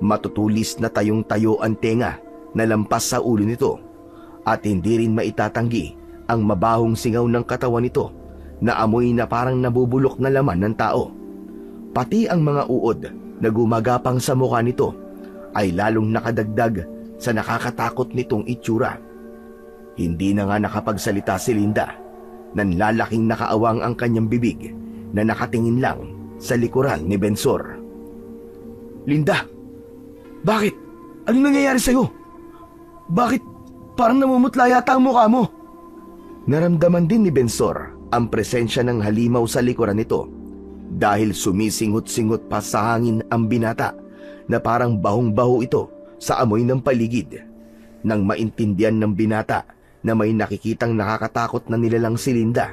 Speaker 2: Matutulis na tayong-tayo ang tenga na lampas sa ulo nito at hindi rin maitatanggi ang mabahong singaw ng katawan nito na amoy na parang nabubulok na laman ng tao. Pati ang mga uod na gumagapang sa mukha nito ay lalong nakadagdag sa nakakatakot nitong itsura. Hindi na nga nakapagsalita si Linda. Nanlalaking nakaawang ang kanyang bibig na nakatingin lang sa likuran ni Bensor. Linda, bakit? Anong nangyayari sa'yo? Bakit parang namumutla yata ang mukha mo? Naramdaman din ni Bensor ang presensya ng halimaw sa likuran nito dahil sumisingot-singot pa sa hangin ang binata na parang bahong-baho ito sa amoy ng paligid. Nang maintindihan ng binata na may nakikitang nakakatakot na nilalang si Linda,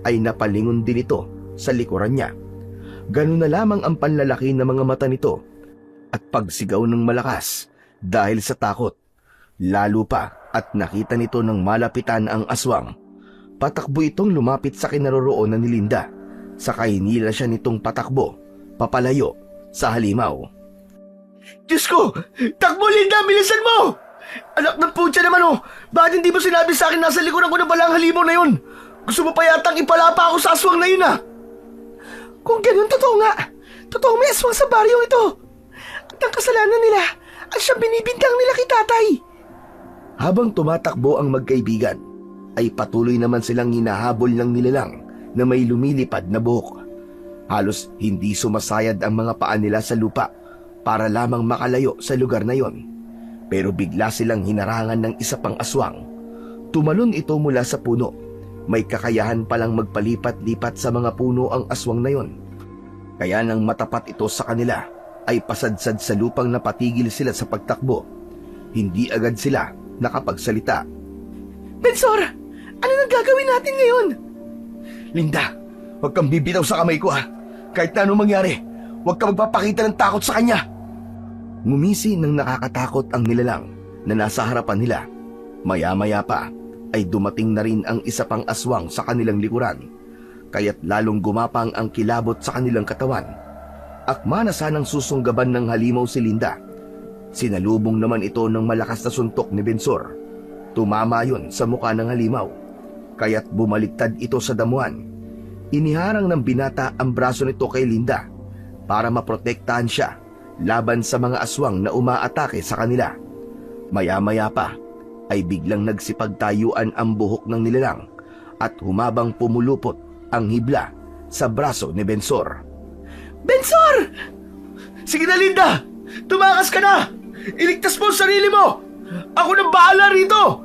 Speaker 2: ay napalingon din ito sa likuran niya. Ganun na lamang ang panlalaki ng mga mata nito at pagsigaw ng malakas dahil sa takot. Lalo pa at nakita nito ng malapitan ang aswang. Patakbo itong lumapit sa kinaroroonan ni Linda. Saka hinila siya nitong patakbo, papalayo sa halimaw. Diyos ko! Takbo, Linda! Bilisan mo! Anak ng putya naman Bakit hindi mo sinabi sa akin nasa likuran ko na pala ang halimaw na yun? Gusto mo pa yatang ipalapa ako sa aswang na yun
Speaker 1: Kung ganun, totoo nga. Totoo may aswang sa baryong ito. At ang kasalanan nila ay siyang binibintang nila kay tatay.
Speaker 2: Habang tumatakbo ang magkaibigan, ay patuloy naman silang hinahabol ng nilalang na may lumilipad na buhok. Halos hindi sumasayad ang mga paa nila sa lupa para lamang makalayo sa lugar na yon. Pero bigla silang hinarangan ng isa pang aswang. Tumalon ito mula sa puno. May kakayahan palang magpalipat-lipat sa mga puno ang aswang na yon. Kaya nang matapat ito sa kanila, ay pasadsad sa lupang napatigil sila sa pagtakbo. Hindi agad sila nakapagsalita.
Speaker 1: Bensor, ano nang gagawin natin ngayon?
Speaker 2: Linda, huwag kang bibitaw sa kamay ko Kahit na anong mangyari, huwag ka magpapakita ng takot sa kanya. Ngumisi ng nakakatakot ang nilalang na nasa harapan nila. Maya-maya pa ay dumating na rin ang isa pang aswang sa kanilang likuran. Kaya't lalong gumapang ang kilabot sa kanilang katawan. Akma na sanang susunggaban ng halimaw si Linda. Sinalubong naman ito ng malakas na suntok ni Bensor. Tumama yon sa mukha ng halimaw, kaya't bumaliktad ito sa damuhan. Iniharang ng binata ang braso nito kay Linda para maprotektahan siya laban sa mga aswang na umaatake sa kanila. Maya-maya pa ay biglang nagsipagtayuan ang buhok ng nilalang at humabang pumulupot ang hibla sa braso ni Bensor.
Speaker 1: Bensor! Sige na, Linda! Tumakas ka na! Iligtas mo ang sarili mo! Ako nang bahala rito!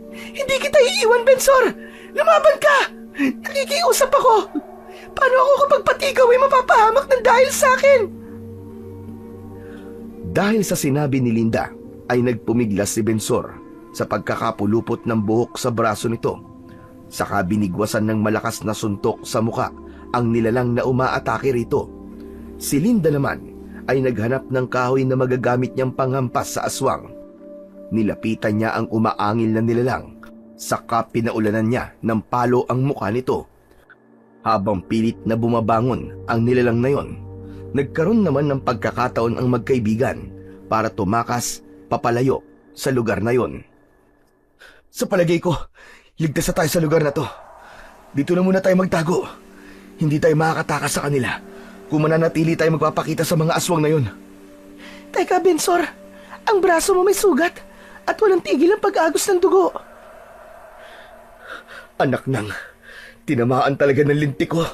Speaker 1: Hindi kita iiwan, Bensor! Lumaban ka! Nakikiusap ako! Paano ako kapag pati ikaw ay mapapahamak ng dahil sa akin?
Speaker 2: Dahil sa sinabi ni Linda, ay nagpumiglas si Bensor sa pagkakapulupot ng buhok sa braso nito. Saka binigwasan ng malakas na suntok sa muka ang nilalang na umaatake rito. Si Linda naman ay naghanap ng kahoy na magagamit niyang panghampas sa aswang. Nilapitan niya ang umaangil na nilalang, saka pinaulanan niya ng palo ang mukha nito. Habang pilit na bumabangon ang nilalang na yon, nagkaroon naman ng pagkakataon ang magkaibigan para tumakas papalayo sa lugar na yon. Sa palagay ko, ligtas na tayo sa lugar na to. Dito na muna tayo magtago. Hindi tayo makakatakas sa kanila kung mananatili tayo magpapakita sa mga aswang na yon. Teka, Bensor, ang braso mo may sugat at walang tigil ang pag-agos ng dugo. Anak nang, tinamaan talaga ng lintik ko.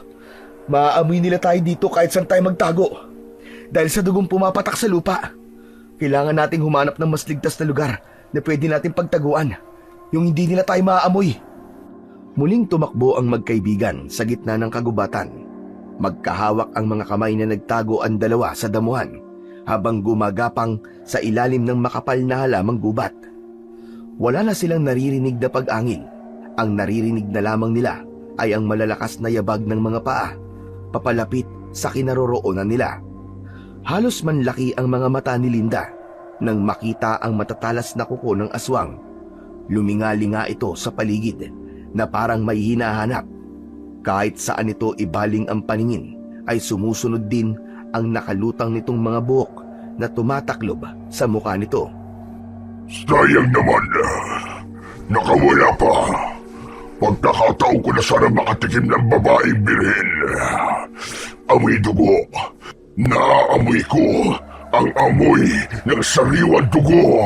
Speaker 2: Maaamoy nila tayo dito kahit saan tayo magtago. Dahil sa dugong pumapatak sa lupa, kailangan nating humanap ng mas ligtas na lugar na pwede nating pagtaguan, yung hindi nila tayo maaamoy. Muling tumakbo ang magkaibigan sa gitna ng kagubatan. Magkahawak ang mga kamay na nagtago ang dalawa sa damuhan habang gumagapang sa ilalim ng makapal na halamang gubat. Wala na silang naririnig na pag-angil. Ang naririnig na lamang nila ay ang malalakas na yabag ng mga paa papalapit sa kinaroroonan nila. Halos manlaki ang mga mata ni Linda nang makita ang matatalas na kuko ng aswang. Lumingalinga ito sa paligid na parang may hinahanap. Kahit saan ito ibaling ang paningin ay sumusunod din ang nakalutang nitong mga buhok na tumataklob sa mukha nito.
Speaker 3: Sayang naman, nakawala pa. Pagkakataon ko na sana makatikim ng babaeng birhen. Amoy dugo. Naamoy ko ang amoy ng sariwang dugo.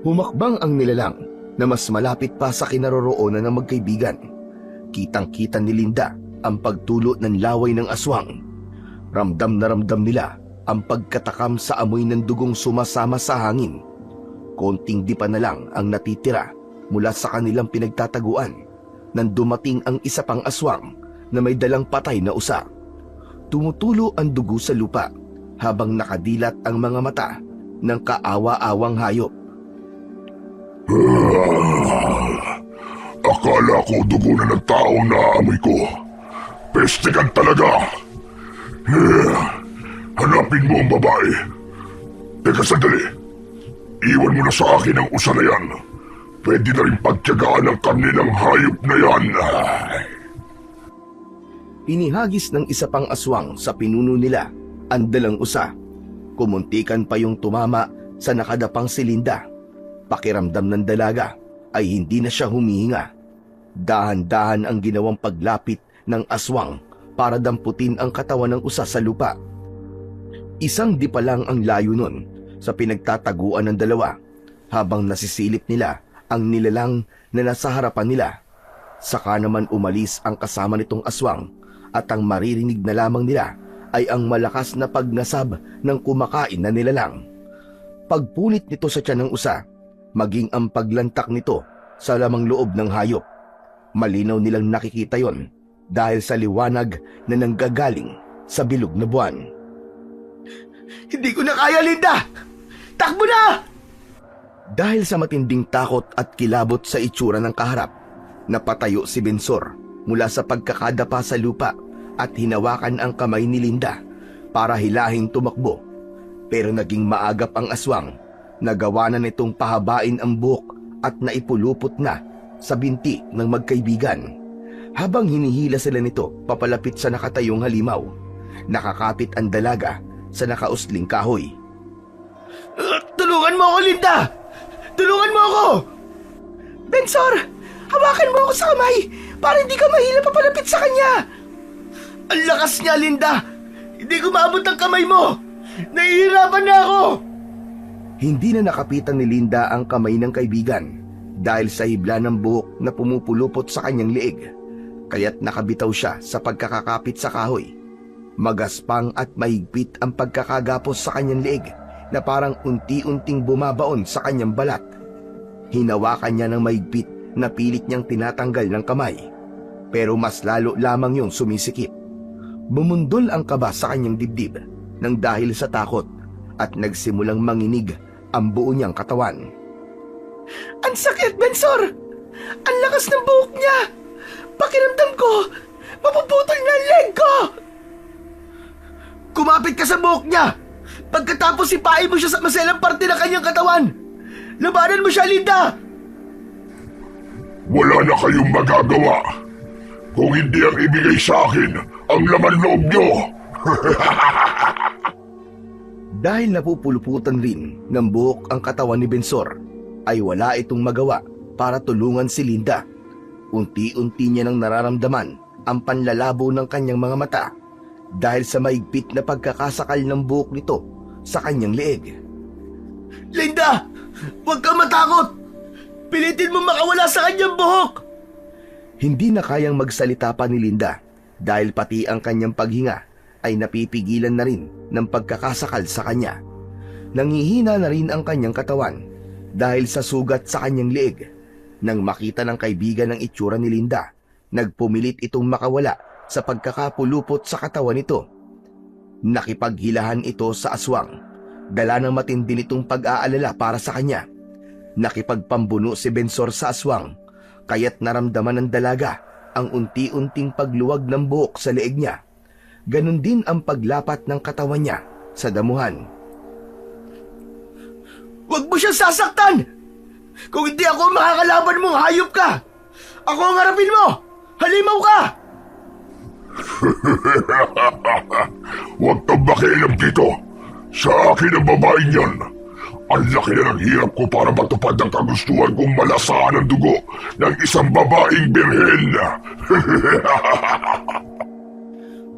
Speaker 2: Humakbang ang nilalang na mas malapit pa sa kinaroroonan ng magkaibigan. Kitang-kita ni Linda ang pagtulo ng laway ng aswang. Ramdam na ramdam nila ang pagkatakam sa amoy ng dugong sumasama sa hangin. Konting dipa na lang ang natitira mula sa kanilang pinagtataguan nang dumating ang isa pang aswang na may dalang patay na usa. Tumutulo ang dugo sa lupa habang nakadilat ang mga mata ng kaawa-awang hayop.
Speaker 3: Akala ko dugo na ng taong naamoy ko. Pestigan talaga. Hanapin mo ang babae. Teka sandali. Iwan mo na sa akin ang usa na yan. Pwede na rin pagtiyagaan ang kanilang hayop na yan.
Speaker 2: Inihagis ng isa pang aswang sa pinuno nila ang dalang usa. Kumuntikan pa yung tumama sa nakadapang si Linda. Pakiramdam ng dalaga ay hindi na siya humihinga. Dahan-dahan ang ginawang paglapit ng aswang para damputin ang katawan ng usa sa lupa. Isang di pa lang ang layo nun sa pinagtataguan ng dalawa habang nasisilip nila ang nilalang na nasa harapan nila. Saka naman umalis ang kasama nitong aswang at ang maririnig na lamang nila ay ang malakas na pagnasab ng kumakain na nilalang. Pagpunit nito sa tiyan ng usa, maging ang paglantak nito sa lamang loob ng hayop. Malinaw nilang nakikita yon dahil sa liwanag na nanggagaling sa bilog na buwan.
Speaker 1: Hindi ko na kaya, Linda! Takbo na!
Speaker 2: Dahil sa matinding takot at kilabot sa itsura ng kaharap, napatayo si Bensor mula sa pagkakadapa sa lupa at hinawakan ang kamay ni Linda para hilahing tumakbo. Pero naging maagap ang aswang. Nagawa na nitong pahabain ang buhok at naipulupot na sa binti ng magkaibigan. Habang hinihila sila nito papalapit sa nakatayong halimaw, nakakapit ang dalaga sa nakausling kahoy.
Speaker 1: Tulungan mo ako, Linda!
Speaker 2: Tulungan mo ako!
Speaker 1: Bensor, hawakan mo ako sa kamay para hindi ka mahila papalapit sa kanya.
Speaker 2: Ang lakas niya, Linda! Hindi ko maabot ang kamay mo! Nahihirapan na ako! Hindi na nakapitan ni Linda ang kamay ng kaibigan dahil sa hibla ng buhok na pumupulupot sa kanyang liig. Kaya't nakabitaw siya sa pagkakakapit sa kahoy. Magaspang at mahigpit ang pagkakagapos sa kanyang liig na parang unti-unting bumabaon sa kanyang balat. Hinawakan niya ng mahigpit na pilit niyang tinatanggal ng kamay. Pero mas lalo lamang yung sumisikip. Bumundol ang kaba sa kanyang dibdib nang dahil sa takot at nagsimulang manginig ang buo niyang katawan.
Speaker 1: Ang sakit, Bensor! Ang lakas ng buhok niya! Pakiramdam ko, mapuputol na ang leg ko!
Speaker 2: Kumapit ka sa buhok niya! Pagkatapos ipain mo siya sa maselang parte ng kanyang katawan! Labanan mo siya, Linda!
Speaker 3: Wala na kayong magagawa. Kung hindi ang ibigay sa akin ang laman loob nyo.
Speaker 2: Dahil napupuluputan rin ng buhok ang katawan ni Bensor, ay wala itong magawa para tulungan si Linda. Unti-unti niya nang nararamdaman ang panlalabo ng kanyang mga mata dahil sa mahigpit na pagkakasakal ng buhok nito sa kanyang leeg. Linda! Huwag kang matakot! Pilitin mo makawala sa kanyang buhok! Hindi na kayang magsalita pa ni Linda dahil pati ang kanyang paghinga ay napipigilan na rin ng pagkakasakal sa kanya. Nangihina na rin ang kanyang katawan dahil sa sugat sa kanyang leeg. Nang makita ng kaibigan ang itsura ni Linda, nagpumilit itong makawala sa pagkakapulupot sa katawan nito. Nakipaghilahan ito sa aswang, dala ng matindi nitong pag-aalala para sa kanya. Nakipagpambuno si Bensor sa aswang, kaya't naramdaman ng dalaga ang unti-unting pagluwag ng buhok sa leeg niya. Ganon din ang paglapat ng katawan niya sa damuhan. Huwag mo siyang sasaktan! Kung hindi ako makakalaban mong hayop ka! Ako ang harapin mo! Halimaw ka!
Speaker 3: Huwag kang makialam dito. Sa akin ang babaeng yan. Ang laki na ng hirap ko para matupad ang kagustuhan kong malasaan ang dugo ng isang babaeng birhen.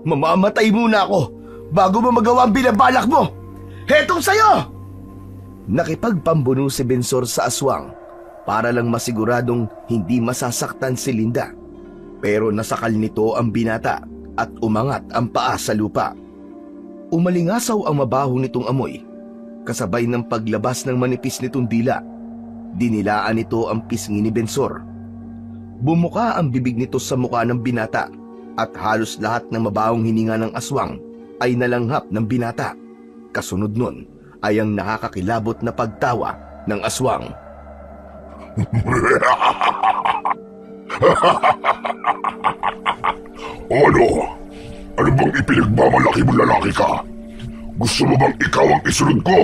Speaker 2: Mamamatay muna ako bago mo magawa ang binabalak mo! Hetong sayo! Nakipagpambuno si Bensor sa aswang para lang masiguradong hindi masasaktan si Linda. Pero nasakal nito ang binata at umangat ang paa sa lupa. Umalingasaw ang mabaho nitong amoy, kasabay ng paglabas ng manipis nitong dila. Dinilaan nito ang pisngi ni Bensor. Bumuka ang bibig nito sa mukha ng binata at halos lahat ng mabahong hininga ng aswang ay nalanghap ng binata. Kasunod nun ay ang nakakakilabot na pagtawa ng aswang.
Speaker 3: Ano? Ano bang ipinagmamalaki mo lalaki ka? Gusto mo bang ikaw ang isunod ko?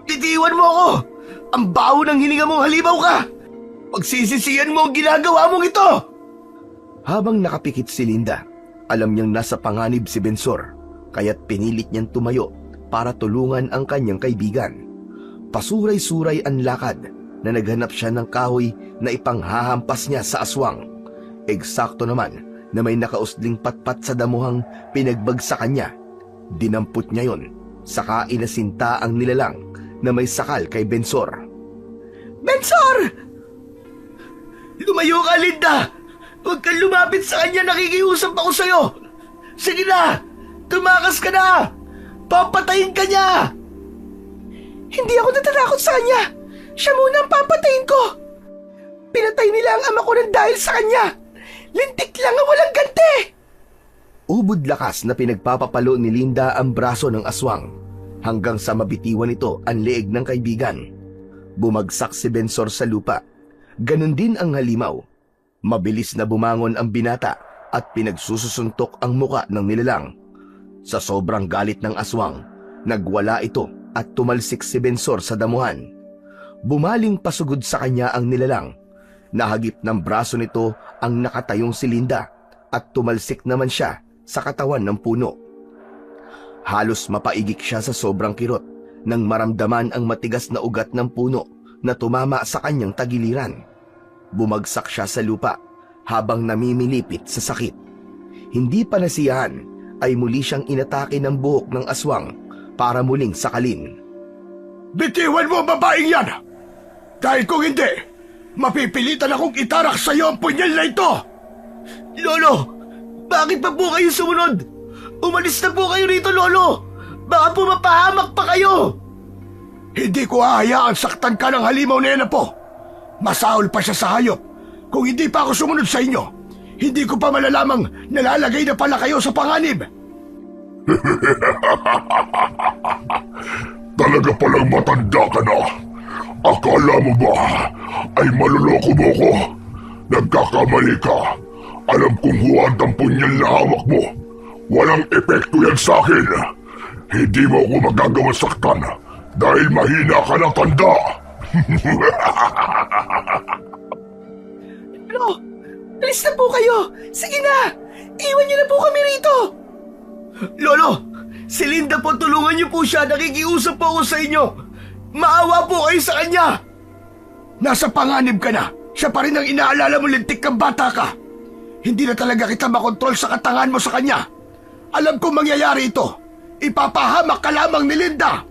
Speaker 2: Bitiwan mo ako! Ang baho ng hininga mong halimaw ka! Pagsisisiyan mo ang ginagawa mong ito! Habang nakapikit si Linda, alam niyang nasa panganib si Bensor, kaya't pinilit niyang tumayo para tulungan ang kanyang kaibigan. Pasuray-suray ang lakad na naghanap siya ng kahoy na ipanghahampas niya sa aswang. Eksakto naman na may nakausling patpat sa damuhang pinagbagsakan niya. Dinampot niya yon, saka inasinta ang nilalang na may sakal kay Bensor. Bensor! Lumayo ka, Linda! Huwag kang lumapit sa kanya, nakikiusap ako sa'yo! Sige na! Tumakas ka na! Papatayin ka niya!
Speaker 1: Hindi ako natatakot sa kanya! Siya muna ang papatayin ko! Pinatay nila ang ama ko ng dahil sa kanya! Lintik lang ang walang ganti!
Speaker 2: Ubod lakas na pinagpapapalo ni Linda ang braso ng aswang hanggang sa mabitiwan ito ang leeg ng kaibigan. Bumagsak si Bensor sa lupa. Ganon din ang halimaw. Mabilis na bumangon ang binata at pinagsususuntok ang muka ng nilalang. Sa sobrang galit ng aswang, nagwala ito at tumalsik si Bensor sa damuhan. Bumaling pasugod sa kanya ang nilalang. Nahagip ng braso nito ang nakatayong si Linda at tumalsik naman siya sa katawan ng puno. Halos mapaigik siya sa sobrang kirot nang maramdaman ang matigas na ugat ng puno na tumama sa kanyang tagiliran. Bumagsak siya sa lupa habang namimilipit sa sakit. Hindi pa nasiyahan ay muli siyang inatake ng buhok ng aswang para muling sakalin.
Speaker 3: Bitiwan mo ang babaeng yan! Dahil kung hindi, mapipilitan akong itarak sa iyo ang punyal na ito!
Speaker 1: Lolo! Bakit pa po kayo sumunod? Umalis na po kayo rito, Lolo! Baka po mapahamak pa kayo!
Speaker 3: Hindi ko hahayaan saktan ka ng halimaw na yan, Apo. Masahol pa siya sa hayop. Kung hindi pa ako sumunod sa inyo, hindi ko pa malalamang nalalagay na pala kayo sa panganib.
Speaker 4: Talaga palang matanda ka na. Akala mo ba ay maluloko mo ko? Nagkakamali ka. Alam kong huwad ang punyal na hawak mo. Walang epekto yan sa akin. Hindi mo ako magagawang saktan dahil mahina ka ng tanda.
Speaker 1: Lolo! Alis na po kayo! Sige na! Iwan niyo na po kami rito! Lolo! Si Linda po, tulungan niyo po siya. Nakikiusap po ako sa inyo. Maawa po kayo sa kanya.
Speaker 3: Nasa panganib ka na. Siya pa rin ang inaalala mo, lintik kang bata ka. Hindi na talaga kita makontrol sa katangan mo sa kanya. Alam kong mangyayari ito. Ipapahamak ka lamang ni Linda.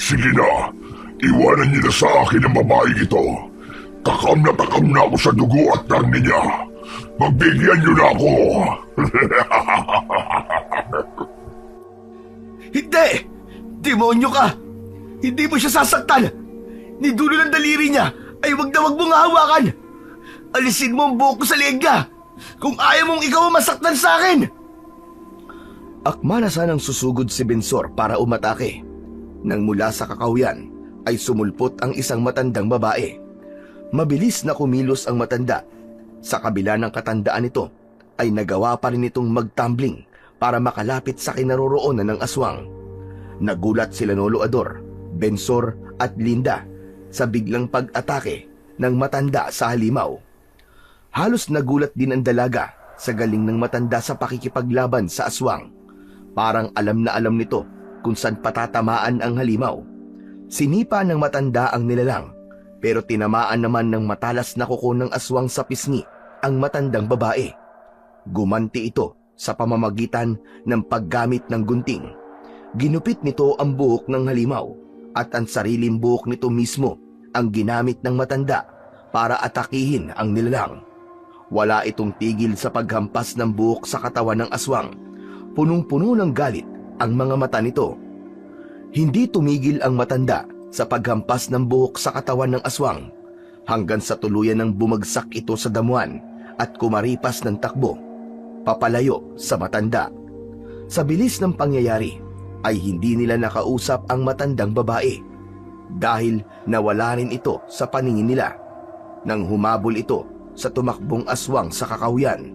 Speaker 4: Sige na, iwanan niyo na sa akin ang babaeng ito. Takam na ako sa dugo at karne niya. Magbigyan niyo na ako.
Speaker 1: Hindi! Demonyo ka! Hindi mo siya sasaktan! Ni dulo ng daliri niya ay wag na wag mong hawakan! Alisin mo ang buhok ko sa leeg niya! Kung ayaw mong ikaw ang masaktan sa akin!
Speaker 2: Akma na sanang susugod si Bensor para umatake. Nang mula sa kakawyan ay sumulpot ang isang matandang babae. Mabilis na kumilos ang matanda. Sa kabila ng katandaan nito ay nagawa pa rin itong magtumbling para makalapit sa kinaroroonan ng aswang. Nagulat sila Lolo Ador, Bensor at Linda sa biglang pag-atake ng matanda sa halimaw. Halos nagulat din ang dalaga sa galing ng matanda sa pakikipaglaban sa aswang. Parang alam na alam nito kung saan patatamaan ang halimaw. Sinipa ng matanda ang nilalang, pero tinamaan naman ng matalas na kuko ng aswang sa pisngi ang matandang babae. Gumanti ito sa pamamagitan ng paggamit ng gunting. Ginupit nito ang buhok ng halimaw at ang sariling buhok nito mismo ang ginamit ng matanda para atakihin ang nilalang. Wala itong tigil sa paghampas ng buhok sa katawan ng aswang. Punong-puno ng galit ang mga mata nito. Hindi tumigil ang matanda sa paghampas ng buhok sa katawan ng aswang hanggang sa tuluyan ng bumagsak ito sa damuhan at kumaripas ng takbo papalayo sa matanda. Sa bilis ng pangyayari ay hindi nila nakausap ang matandang babae dahil nawala rin ito sa paningin nila nang humabol ito sa tumakbong aswang sa kakawyan.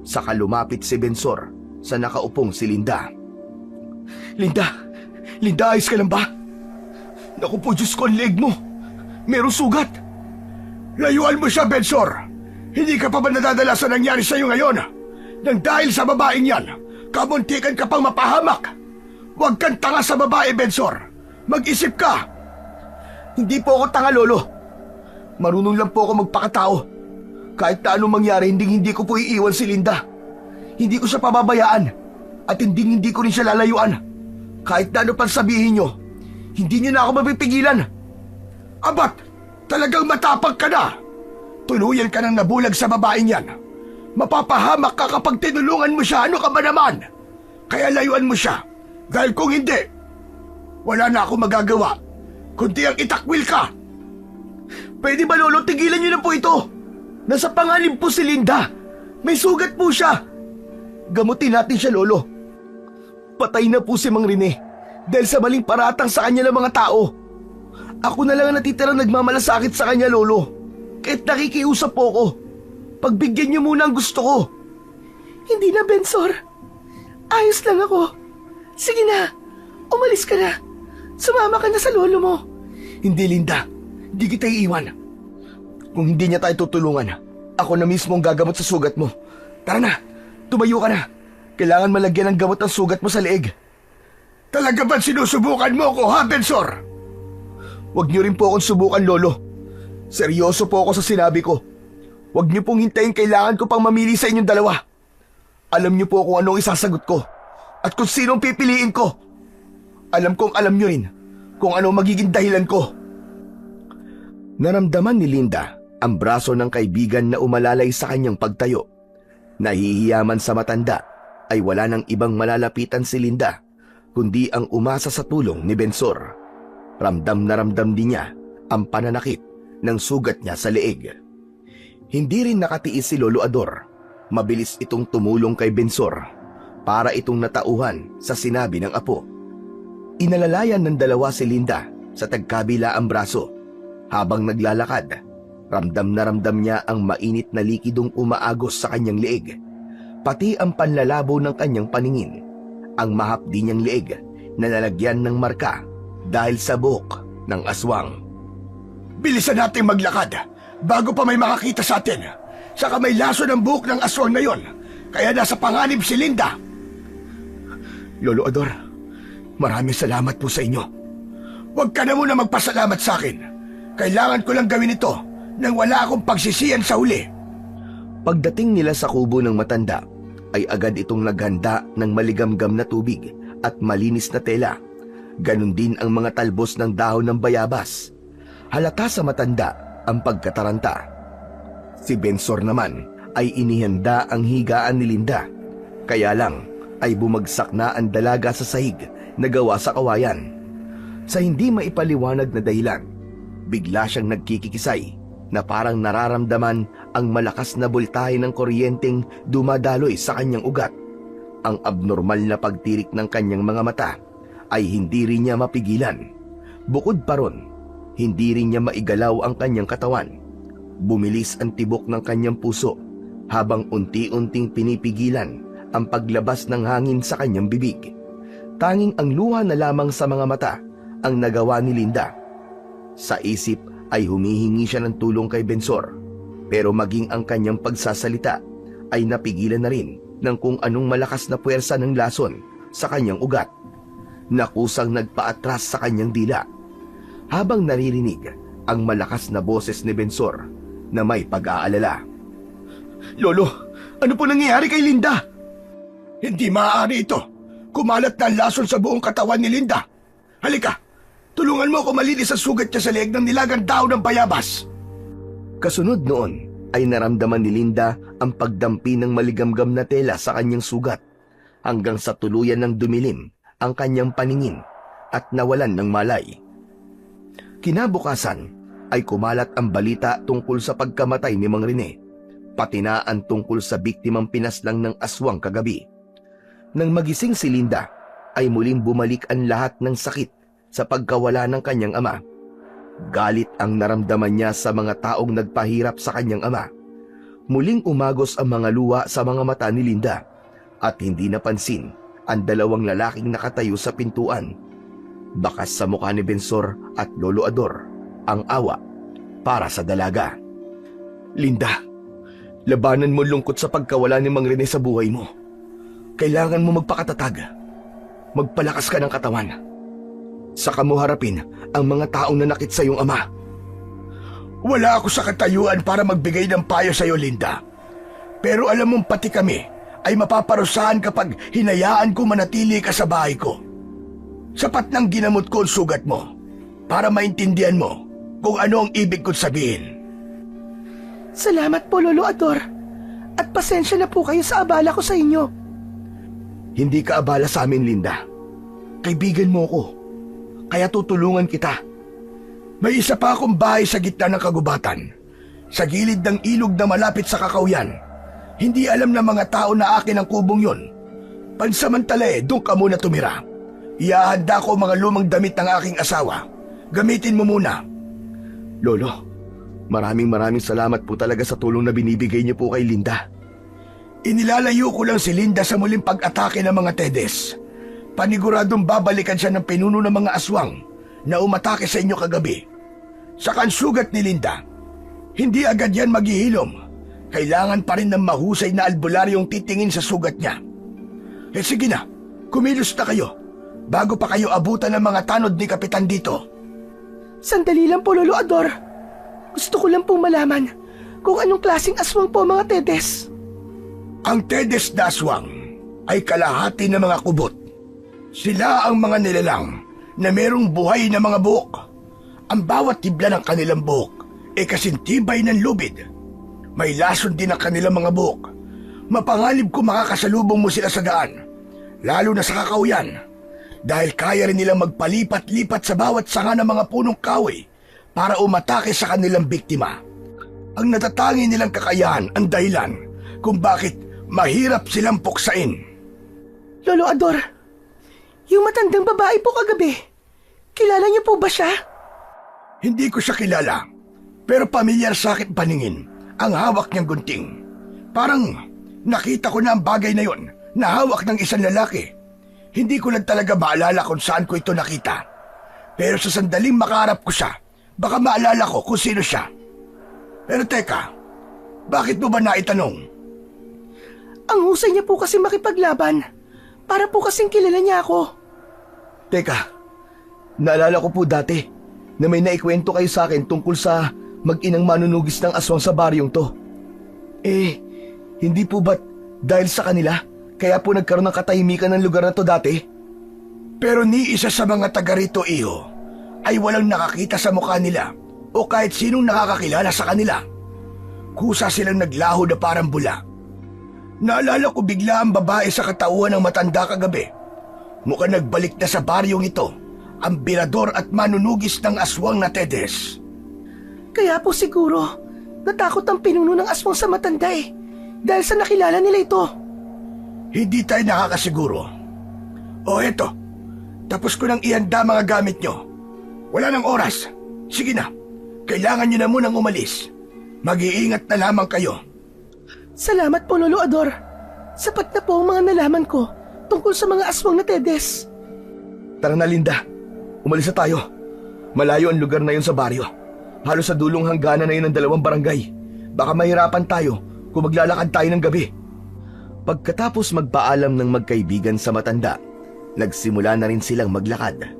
Speaker 2: Saka lumapit si Bensor sa nakaupong si Linda.
Speaker 1: Linda! Linda, ayos ka lang ba? Naku po, Diyos ko, ang leg mo. Merong sugat.
Speaker 3: Layuan mo siya, Bensor. Hindi ka pa ba nadadala sa nangyari sa iyo ngayon? Nang dahil sa babaeng yan, kamuntikan ka pang mapahamak. Huwag kang tanga sa babae, Bensor. Mag-isip ka.
Speaker 1: Hindi po ako tanga, Lolo. Marunong lang po ako magpakatao. Kahit na anong mangyari, hindi ko po iiwan si Linda. Hindi ko siya pababayaan. At hindi ko rin siya lalayuan. Kahit na ano pang sabihin nyo, hindi nyo na ako mapipigilan.
Speaker 3: Abat, talagang matapang ka na. Tuluyan ka nang nabulag sa babaeng yan. Mapapahamak ka kapag tinulungan mo siya. Ano ka ba naman? Kaya layuan mo siya. Dahil kung hindi, wala na ako magagawa kundi ang itakwil ka.
Speaker 1: Pwede ba, Lolo, tigilan nyo na po ito? Nasa panganib po si Linda. May sugat po siya. Gamutin natin siya, Lolo. Patay na po si Mang Rene dahil sa maling paratang sa kanya ng mga tao. Ako na lang ang natitirang nagmamalasakit sa kanya, Lolo. Kahit nakikiusap po ako. Pagbigyan niyo muna ang gusto ko. Hindi na, Bensor. Ayos lang ako. Sige na, umalis ka na. Sumama ka na sa lolo mo. Hindi, Linda. Hindi kita iiwan. Kung hindi niya tayo tutulungan, ako na mismo ang gagamot sa sugat mo. Tara na, tumayo ka na.
Speaker 2: Kailangan malagyan ng gamot ang sugat mo sa leeg.
Speaker 3: Talaga ba't sinusubukan mo ko, ha, Bensor?
Speaker 2: Huwag niyo rin po akong subukan, Lolo. Seryoso po ako sa sinabi ko. Huwag niyo pong hintayin, kailangan ko pang mamili sa inyong dalawa. Alam niyo po kung anong isasagot ko at kung sinong pipiliin ko. Alam kong alam niyo rin kung ano magiging dahilan ko. Naramdaman ni Linda ang braso ng kaibigan na umalalay sa kanyang pagtayo. Nahihiyaman sa matanda ay wala nang ibang malalapitan si Linda kundi ang umasa sa tulong ni Bensor. Ramdam na ramdam din niya ang pananakit ng sugat niya sa leeg. Hindi rin nakatiis si Lolo Ador. Mabilis itong tumulong kay Bensor para itong natauhan sa sinabi ng apo. Inalalayan ng dalawa si Linda sa tagkabila ang braso. Habang naglalakad, ramdam na ramdam niya ang mainit na likidong umaagos sa kanyang leeg. Pati ang panlalabo ng kanyang paningin. Ang mahapdi niyang leeg na lalagyan ng marka dahil sa buhok ng aswang.
Speaker 3: Bilisan natin maglakad bago pa may makakita sa atin. Saka may laso ng buhok ng aswang na yon. Kaya nasa panganib si Linda.
Speaker 2: Lolo Ador, maraming salamat po sa inyo.
Speaker 3: Huwag ka na muna magpasalamat sa akin. Kailangan ko lang gawin ito nang wala akong pagsisiyan sa huli.
Speaker 2: Pagdating nila sa kubo ng matanda, ay agad itong naghanda ng maligamgam na tubig at malinis na tela. Ganon din ang mga talbos ng dahon ng bayabas. Halata sa matanda ang pagkataranta. Si Bensor naman ay inihanda ang higaan ni Linda. Kaya lang ay bumagsak na ang dalaga sa sahig na gawa sa kawayan. Sa hindi maipaliwanag na dahilan, bigla siyang nagkikikisay na parang nararamdaman ang malakas na boltahe ng kuryenteng dumadaloy sa kanyang ugat. Ang abnormal na pagtirik ng kanyang mga mata ay hindi rin niya mapigilan. Bukod pa ron, hindi rin niya maigalaw ang kanyang katawan. Bumilis ang tibok ng kanyang puso habang unti-unting pinipigilan ang paglabas ng hangin sa kanyang bibig. Tanging ang luha na lamang sa mga mata ang nagawa ni Linda. Sa isip ay humihingi siya ng tulong kay Bensor, pero maging ang kanyang pagsasalita ay napigilan na rin ng kung anong malakas na puwersa ng lason sa kanyang ugat. Nakusang nagpaatras sa kanyang dila habang naririnig ang malakas na boses ni Bensor na may pag-aalala.
Speaker 3: Lolo, ano po nangyayari kay Linda? Hindi maaari ito. Kumalat na ang lason sa buong katawan ni Linda. Halika, tulungan mo ako malinis ang sugat niya sa leeg ng nilagang dahon ng bayabas.
Speaker 2: Kasunod noon ay naramdaman ni Linda ang pagdampi ng maligamgam na tela sa kanyang sugat hanggang sa tuluyan ng dumilim ang kanyang paningin at nawalan ng malay. Kinabukasan ay kumalat ang balita tungkol sa pagkamatay ni Mang Rene, pati na ang tungkol sa biktimang pinaslang ng aswang kagabi. Nang magising si Linda, ay muling bumalik ang lahat ng sakit sa pagkawala ng kanyang ama. Galit ang naramdaman niya sa mga taong nagpahirap sa kanyang ama. Muling umagos ang mga luha sa mga mata ni Linda at hindi napansin ang dalawang lalaking nakatayo sa pintuan. Bakas sa mukha ni Bensor at Lolo Ador ang awa para sa dalaga. Linda, labanan mo lungkot sa pagkawala ni Mang Rene sa buhay mo. Kailangan mo magpakatatag. Magpalakas ka ng katawan. Saka mo harapin ang mga taong nanakit sa iyong ama.
Speaker 3: Wala ako sa katayuan para magbigay ng payo sa iyo, Linda. Pero alam mong pati kami ay mapaparusahan kapag hinayaan ko manatili ka sa bahay ko. Sapat nang ginamot ko ang sugat mo para maintindihan mo kung ano ang ibig kong sabihin.
Speaker 1: Salamat po, Lolo Ador. At pasensya na po kayo sa abala ko sa inyo.
Speaker 2: Hindi ka abala sa amin, Linda. Kaibigan mo ko. Kaya tutulungan kita.
Speaker 3: May isa pa akong bahay sa gitna ng kagubatan. Sa gilid ng ilog na malapit sa kakauyan. Hindi alam ng mga tao na akin ang kubong yon. Pansamantala doon ka muna tumira. Iahanda ko mga lumang damit ng aking asawa. Gamitin mo muna.
Speaker 2: Lolo, maraming salamat po talaga sa tulong na binibigay niyo po kay Linda.
Speaker 3: Inilalayo ko lang si Linda sa muling pag-atake ng mga Tedes. Paniguradong babalikan siya ng pinuno ng mga aswang na umatake sa inyo kagabi. Sa kansugat ni Linda, hindi agad yan maghihilom. Kailangan pa rin ng mahusay na albularyong titingin sa sugat niya. Sige na, kumilos na kayo bago pa kayo abutan ng mga tanod ni Kapitan dito.
Speaker 1: Sandali lang po, Lolo Ador. Gusto ko lang pong malaman kung anong klaseng aswang po mga Tedes.
Speaker 3: Ang Tedes na aswang ay kalahati ng mga kubot. Sila ang mga nilalang na merong buhay na mga buhok. Ang bawat tibla ng kanilang buhok ay kasintibay ng lubid. May lason din ang kanilang mga buhok. Mapangalib kung makakasalubong mo sila sa daan, lalo na sa kakauyan, dahil kaya rin nilang magpalipat-lipat sa bawat sanga ng mga punong kahoy para umatake sa kanilang biktima. Ang natatangi nilang kakayahan ang dahilan kung bakit mahirap silang puksain.
Speaker 1: Lolo Ador, yung matandang babae po kagabi, kilala niyo po ba siya?
Speaker 3: Hindi ko siya kilala, pero pamilyar sa akin paningin ang hawak niyang gunting. Parang nakita ko na ang bagay na yon na hawak ng isang lalaki. Hindi ko lang talaga maalala kung saan ko ito nakita. Pero sa sandaling makaharap ko siya, baka maalala ko kung sino siya. Pero teka, bakit mo ba naitanong?
Speaker 1: Ang husay niya po kasi makipaglaban. Para po kasing kilala niya ako.
Speaker 2: Teka, naalala ko po dati na may naikwento kayo sa akin tungkol sa mag-inang manunugis ng aswang sa baryong to. Hindi po ba't dahil sa kanila, kaya po nagkaroon ng katahimikan ng lugar na to dati?
Speaker 3: Pero ni isa sa mga taga rito, iho, ay walang nakakita sa mukha nila o kahit sinong nakakakilala sa kanila. Kusa silang naglaho na parang bula. Naalala ko bigla ang babae sa katauhan ng matanda kagabi. Mukhang nagbalik na sa baryong ito ang birador at manunugis ng aswang na Tedes.
Speaker 1: Kaya po siguro, natakot ang pinuno ng aswang sa matanda dahil sa nakilala nila ito.
Speaker 3: Hindi tayo nakakasiguro. O eto, tapos ko nang ihanda mga gamit nyo. Wala nang oras. Sige na, kailangan nyo na munang umalis. Mag-iingat na lamang kayo.
Speaker 1: Salamat po, Lolo Ador. Sapat na po ang mga nalaman ko tungkol sa mga aswang na Tedes.
Speaker 2: Tara na, Linda. Umalis na tayo. Malayo ang lugar na yun sa baryo. Halos sa dulong hangganan na yun ng 2 barangay. Baka mahirapan tayo kung maglalakad tayo ng gabi. Pagkatapos magpaalam ng magkaibigan sa matanda, nagsimula na rin silang maglakad.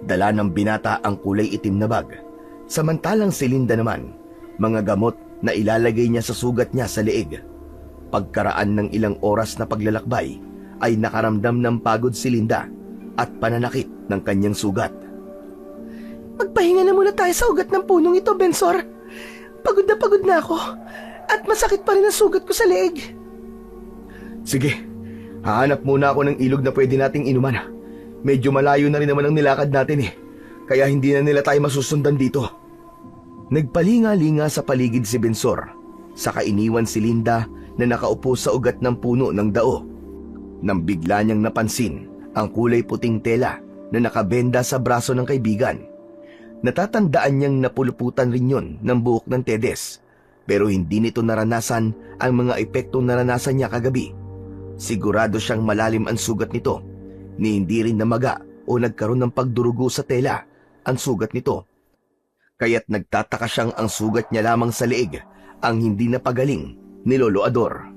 Speaker 2: Dala ng binata ang kulay itim na bag. Samantalang si Linda naman, mga gamot na ilalagay niya sa sugat niya sa leeg. Pagkaraan ng ilang oras na paglalakbay, ay nakaramdam ng pagod si Linda at pananakit ng kanyang sugat.
Speaker 1: Magpahinga na muna tayo sa ugat ng punong ito, Bensor. Pagod na ako at masakit pa rin ang sugat ko sa leeg.
Speaker 2: Sige, hahanap muna ako ng ilog na pwede nating inuman. Medyo malayo na rin naman ang nilakad natin kaya hindi na nila tayo masusundan dito. Nagpalinga-linga sa paligid si Bensor, saka iniwan si Linda na nakaupo sa ugat ng puno ng dao. Nang bigla niyang napansin ang kulay puting tela na nakabenda sa braso ng kaibigan. Natatandaan niyang napuluputan rin yun ng buhok ng Tedes, pero hindi nito naranasan ang mga epektong naranasan niya kagabi. Sigurado siyang malalim ang sugat nito, ni hindi rin namaga o nagkaroon ng pagdurugo sa tela ang sugat nito. Kaya't nagtataka siyang ang sugat niya lamang sa leeg ang hindi napagaling ni Lolo Ador.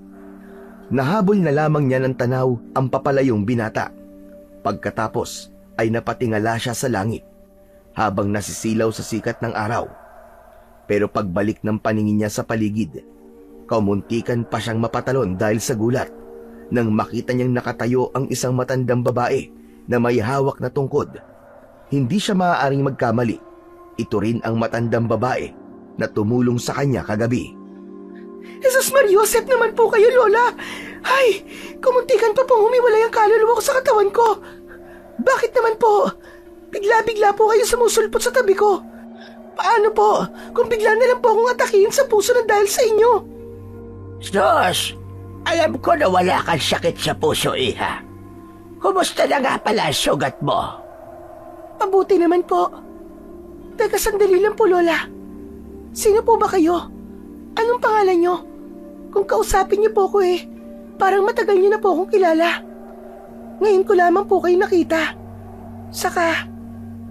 Speaker 2: Nahabol na lamang niya ng tanaw ang papalayong binata. Pagkatapos ay napatingala siya sa langit habang nasisilaw sa sikat ng araw. Pero pagbalik ng paningin niya sa paligid, kamuntikan pa siyang mapatalon dahil sa gulat nang makita niyang nakatayo ang isang matandang babae na may hawak na tungkod. Hindi siya maaaring magkamali. Ito rin ang matandang babae na tumulong sa kanya kagabi.
Speaker 1: Jesus Mariosep naman po kayo, Lola! Ay, kumuntikan pa pong humiwalay ang kaluluwa ko sa katawan ko. Bakit naman po? Bigla-bigla po kayo sumusulpot sa tabi ko. Paano po kung bigla na lang po akong atakihin sa puso na dahil sa inyo?
Speaker 5: Sos, alam ko na wala kang sakit sa puso, iha. Kumusta na nga pala ang sugat mo?
Speaker 1: Mabuti naman po. Teka, sandali lang po, Lola. Sino po ba kayo? Anong pangalan nyo? Kung kausapin niyo po ko parang matagal niyo na po akong kilala. Ngayon ko lamang po kayo nakita. Saka,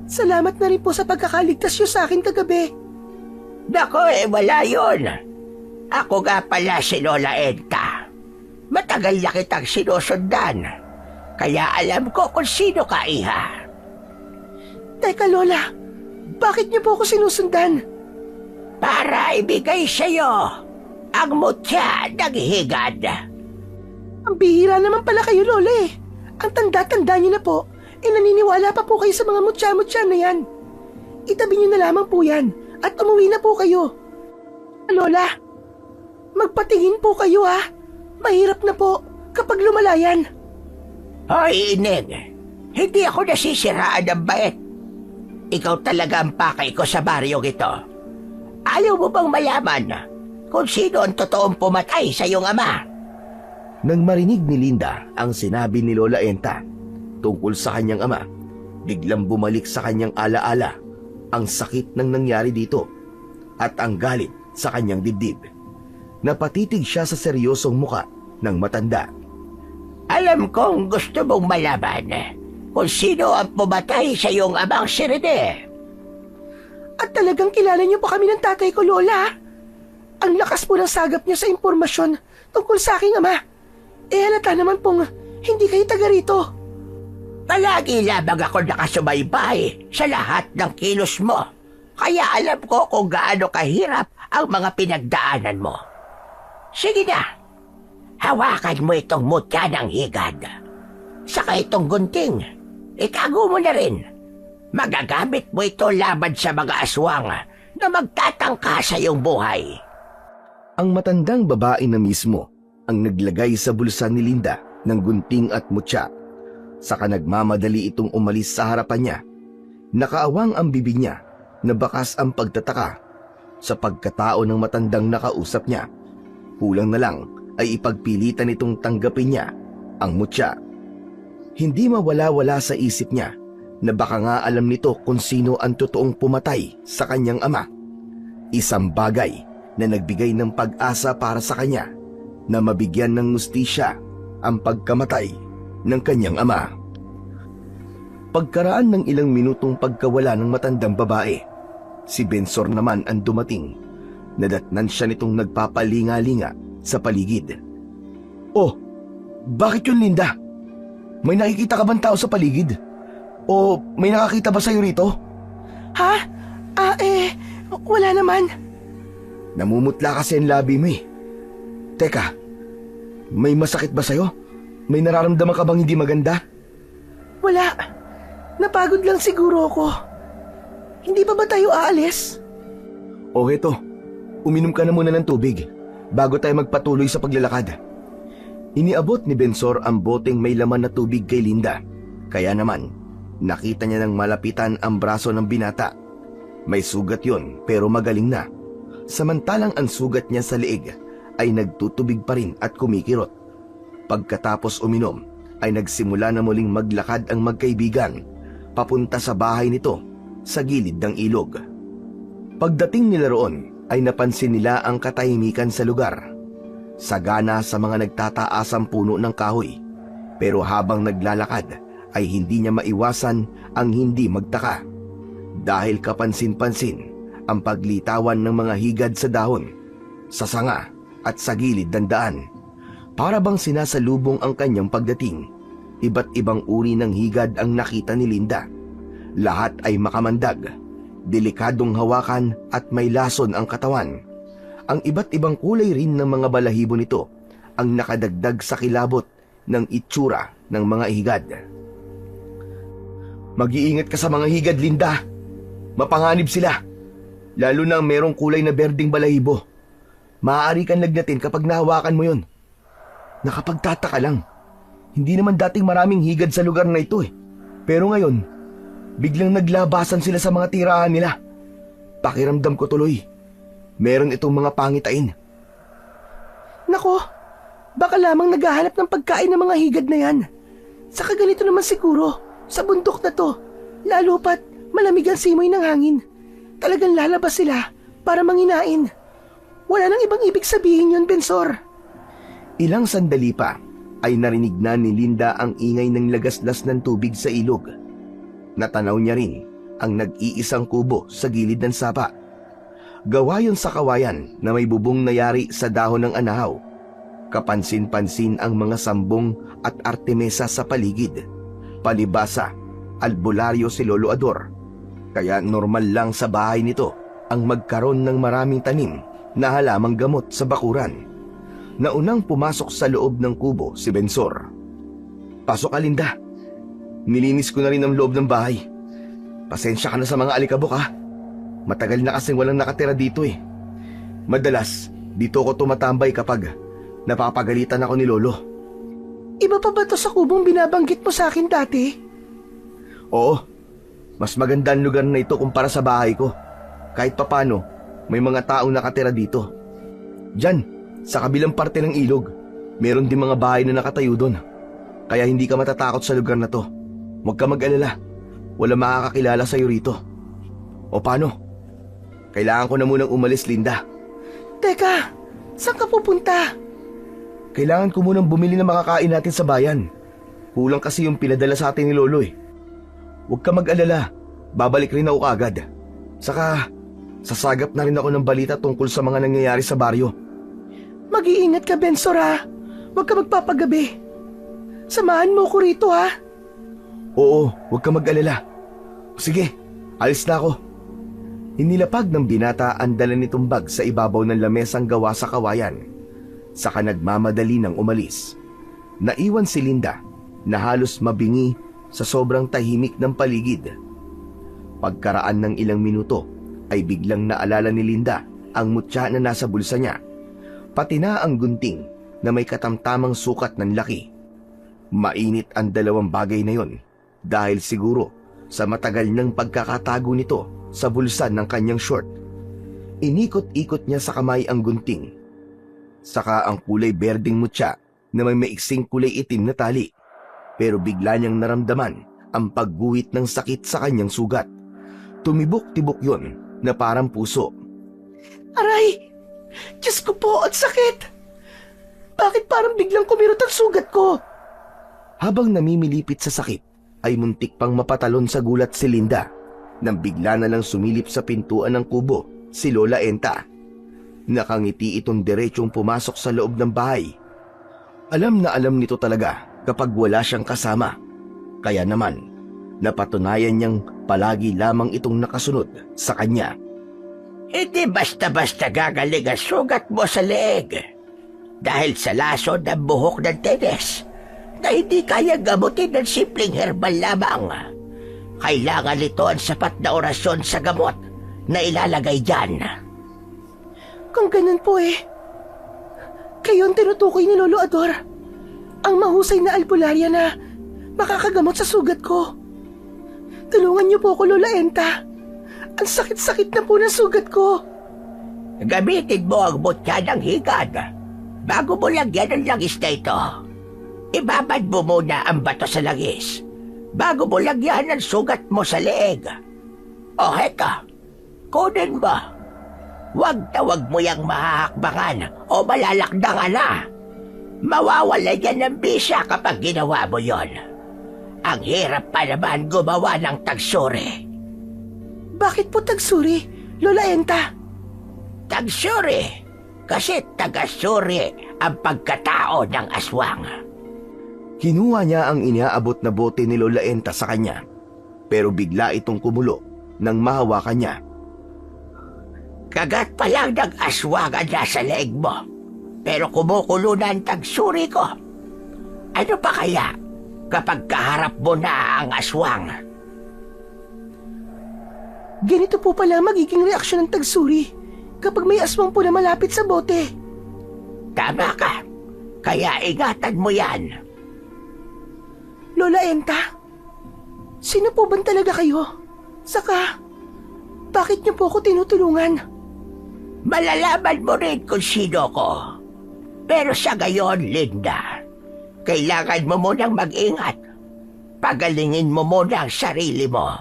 Speaker 1: salamat na rin po sa pagkakaligtas niyo sa akin kagabi.
Speaker 5: Nako, wala yun. Ako nga pala si Lola Edka. Matagal na kitang sinusundan. Kaya alam ko kung sino ka, Iha.
Speaker 1: Teka, Lola. Bakit niyo po ako sinusundan?
Speaker 5: Para ibigay sa'yo ang mutya ng higad.
Speaker 1: Ang bihira naman pala kayo, Lola eh. Ang tanda-tanda niyo na po, naniniwala pa po kayo sa mga mutya-mutya na yan. Itabi niyo na lamang po yan at umuwi na po kayo. Lola, magpatingin po kayo ha. Mahirap na po kapag lumala yan.
Speaker 5: Hoy, Ineng, hindi ako nasisiraan ng bait. Ikaw talaga ang pakay ko sa baryong ito. Ayaw mo bang malaman kung sino ang totoong pumatay sa iyong ama?
Speaker 2: Nang marinig ni Linda ang sinabi ni Lola Enta tungkol sa kanyang ama, biglang bumalik sa kanyang alaala ang sakit ng nangyari dito at ang galit sa kanyang dibdib. Napatitig siya sa seryosong muka ng matanda.
Speaker 5: Alam kong gusto mong malaman kung sino ang pumatay sa iyong amang si Rene.
Speaker 1: At talagang kilala niyo pa kami ng tatay ko, Lola. Ang lakas po ng sagap niyo sa impormasyon tungkol sa aking ama. Halata naman pong hindi kayo taga rito.
Speaker 5: Palagi lamang ako nakasubaybay sa lahat ng kilos mo. Kaya alam ko kung gaano kahirap ang mga pinagdaanan mo. Sige na, hawakan mo itong mutya ng higad. Saka itong gunting, itago mo na rin. Magagamit mo ito laban sa mga aswang na magtatangka sa iyong buhay.
Speaker 2: Ang matandang babae na mismo ang naglagay sa bulsa ni Linda ng gunting at mutya. Saka nagmamadali itong umalis sa harapan niya. Nakaawang ang bibig niya na bakas ang pagtataka sa pagkatao ng matandang nakausap niya. Kulang na lang ay ipagpilitan itong tanggapin niya ang mutya. Hindi mawala-wala sa isip niya na baka nga alam nito kung sino ang totoong pumatay sa kanyang ama. Isang bagay na nagbigay ng pag-asa para sa kanya na mabigyan ng hustisya ang pagkamatay ng kanyang ama. Pagkaraan ng ilang minutong pagkawala ng matandang babae, si Bensor naman ang dumating. Nadatnan siya nitong nagpapalinga-linga sa paligid. Oh, bakit yun, Linda? May nakikita ka bang tao sa paligid? O may nakakita ba sa'yo rito?
Speaker 1: Ha? Wala naman.
Speaker 2: Namumutla kasi ang labi mo eh. Teka, may masakit ba sa'yo? May nararamdaman ka bang hindi maganda?
Speaker 1: Wala. Napagod lang siguro ako. Hindi pa ba tayo aalis?
Speaker 2: O heto, uminom ka na muna ng tubig bago tayo magpatuloy sa paglalakad. Iniabot ni Bensor ang boteng may laman na tubig kay Linda. Kaya naman, nakita niya ng malapitan ang braso ng binata. May sugat yon pero magaling na. Samantalang ang sugat niya sa leeg ay nagtutubig pa rin at kumikirot. Pagkatapos uminom ay nagsimula na muling maglakad ang magkaibigan papunta sa bahay nito sa gilid ng ilog. Pagdating nila roon ay napansin nila ang katahimikan sa lugar. Sagana sa mga nagtataasang puno ng kahoy. Pero habang naglalakad ay hindi niya maiwasan ang hindi magtaka. Dahil kapansin-pansin ang paglitawan ng mga higad sa dahon, sa sanga at sa gilid ng daan. Para bang sinasalubong ang kanyang pagdating. Iba't ibang uri ng higad ang nakita ni Linda. Lahat ay makamandag, delikadong hawakan at may lason ang katawan. Ang iba't ibang kulay rin ng mga balahibo nito ang nakadagdag sa kilabot ng itsura ng mga higad. Mag-iingat ka sa mga higad, Linda. Mapanganib sila. Lalo na merong kulay na berdeng balahibo. Maaari kang lagnatin kapag nahawakan mo yun. Nakapagtataka lang. Hindi naman dating maraming higad sa lugar na ito eh. Pero ngayon, biglang naglabasan sila sa mga tirahan nila. Pakiramdam ko tuloy, meron itong mga pangitain.
Speaker 1: Nako, baka lamang naghahanap ng pagkain ng mga higad na yan. Saka ganito naman siguro, sa bundok na to, lalo pat malamig ang simoy ng hangin. Talagang lalabas sila para manginain. Wala nang ibang ibig sabihin yun, Bensor.
Speaker 2: Ilang sandali pa ay narinig na ni Linda ang ingay ng lagaslas ng tubig sa ilog. Natanaw niya rin ang nag-iisang kubo sa gilid ng sapa. Gawa yun sa kawayan na may bubong na yari sa dahon ng anahaw. Kapansin-pansin ang mga sambong at artemesa sa paligid. Palibasa, albularyo si Lolo Ador. Kaya normal lang sa bahay nito ang magkaroon ng maraming tanim na halamang gamot sa bakuran. Naunang pumasok sa loob ng kubo si Bensor. "Pasok ka, Linda. Nilinis ko na rin ang loob ng bahay. Pasensya ka na sa mga alikabok, ha? Matagal na kasing walang nakatira dito eh. Madalas, dito ko tumatambay kapag napapagalitan ako ni Lolo."
Speaker 1: Iba pa ba to sa kubong binabanggit mo sa akin dati?
Speaker 2: Oo, mas maganda ang lugar na ito kumpara sa bahay ko. Kahit papano, may mga taong nakatira dito. Diyan, sa kabilang parte ng ilog, meron din mga bahay na nakatayo doon. Kaya hindi ka matatakot sa lugar na to. Huwag ka mag-alala, wala makakakilala sa'yo rito. O paano? Kailangan ko na munang umalis, Linda.
Speaker 1: Teka, saan ka pupunta?
Speaker 2: Kailangan ko munang bumili ng makakain natin sa bayan. Kulang kasi yung pinadala sa atin ni Lolo eh. Huwag ka mag-alala, babalik rin ako kaagad. Saka, sasagap na rin ako ng balita tungkol sa mga nangyayari sa baryo.
Speaker 1: Mag-iingat ka, Bensor, ha? Huwag ka magpapagabi. Samahan mo ko rito, ha?
Speaker 2: Oo, huwag ka mag-alala. Sige, alis na ako. Inilapag ng binata ang dala nitong bag sa ibabaw ng lamesang gawa sa kawayan. Saka nagmamadali ng umalis. Naiwan si Linda na halos mabingi sa sobrang tahimik ng paligid. Pagkaraan ng ilang minuto ay biglang naalala ni Linda ang mutya na nasa bulsa niya, pati na ang gunting na may katamtamang sukat ng laki. Mainit ang dalawang bagay na yon dahil siguro sa matagal ng pagkakatago nito sa bulsa ng kanyang short. Inikot-ikot niya sa kamay ang gunting. Saka ang kulay berdeng mutya na may maiksing kulay itim na tali. Pero bigla niyang naramdaman ang pagguhit ng sakit sa kanyang sugat. Tumibok-tibok yon na parang puso.
Speaker 1: Aray! Diyos ko po, ang sakit! Bakit parang biglang kumirot ang sugat ko?
Speaker 2: Habang namimilipit sa sakit, ay muntik pang mapatalon sa gulat si Linda nang bigla na lang sumilip sa pintuan ng kubo si Lola Enta. Nakangiti itong diretsong pumasok sa loob ng bahay. Alam na alam nito talaga kapag wala siyang kasama. Kaya naman, napatunayan niyang palagi lamang itong nakasunod sa kanya.
Speaker 5: Hindi basta-basta gagaling ang sugat mo sa leeg. Dahil sa laso ng buhok ng tenes na hindi kaya gamutin ng simpleng herbal lamang. Kailangan nito ang sapat na orasyon sa gamot na ilalagay dyan.
Speaker 1: Kung ganun po kayo ang tinutukoy ni Lolo Ador. Ang mahusay na albularya na makakagamot sa sugat ko. Tulungan niyo po ako, Lola Enta. Ang sakit-sakit na po ng sugat ko.
Speaker 5: Gamitin mo ang mutya ng higad. Bago mo lagyan ng langis na ito, ibabad mo muna ang bato sa langis bago mo lagyan ng sugat mo sa leeg. O heka, kunin mo. Huwag na huwag mo yang mahahakbangan o malalakdangan na. Mawawala yan ng bisa kapag ginawa mo yon. Ang hirap pa naman gumawa ng tagsuri.
Speaker 1: Bakit po tagsuri, Lola Enta?
Speaker 5: Tagsuri, kasi tagasuri ang pagkatao ng aswang.
Speaker 2: Kinuha niya ang iniaabot na bote ni Lola Enta sa kanya, pero bigla itong kumulo nang mahawakan niya.
Speaker 5: Kagat pa lang ng aswangan na sa leeg mo, pero kumukulo na ang tagsuri ko. Ano pa kaya kapag kaharap mo na ang aswang?
Speaker 1: Ganito po pala magiging reaksyon ng tagsuri kapag may aswang po na malapit sa bote.
Speaker 5: Tama ka, kaya ingatan mo yan.
Speaker 1: Lola Enta, sino po ba talaga kayo? Saka, bakit niyo po ako tinutulungan?
Speaker 5: Malalaman mo rin kung sino ko. Pero sa gayon, Linda, kailangan mo munang mag-ingat. Pagalingin mo muna ang sarili mo.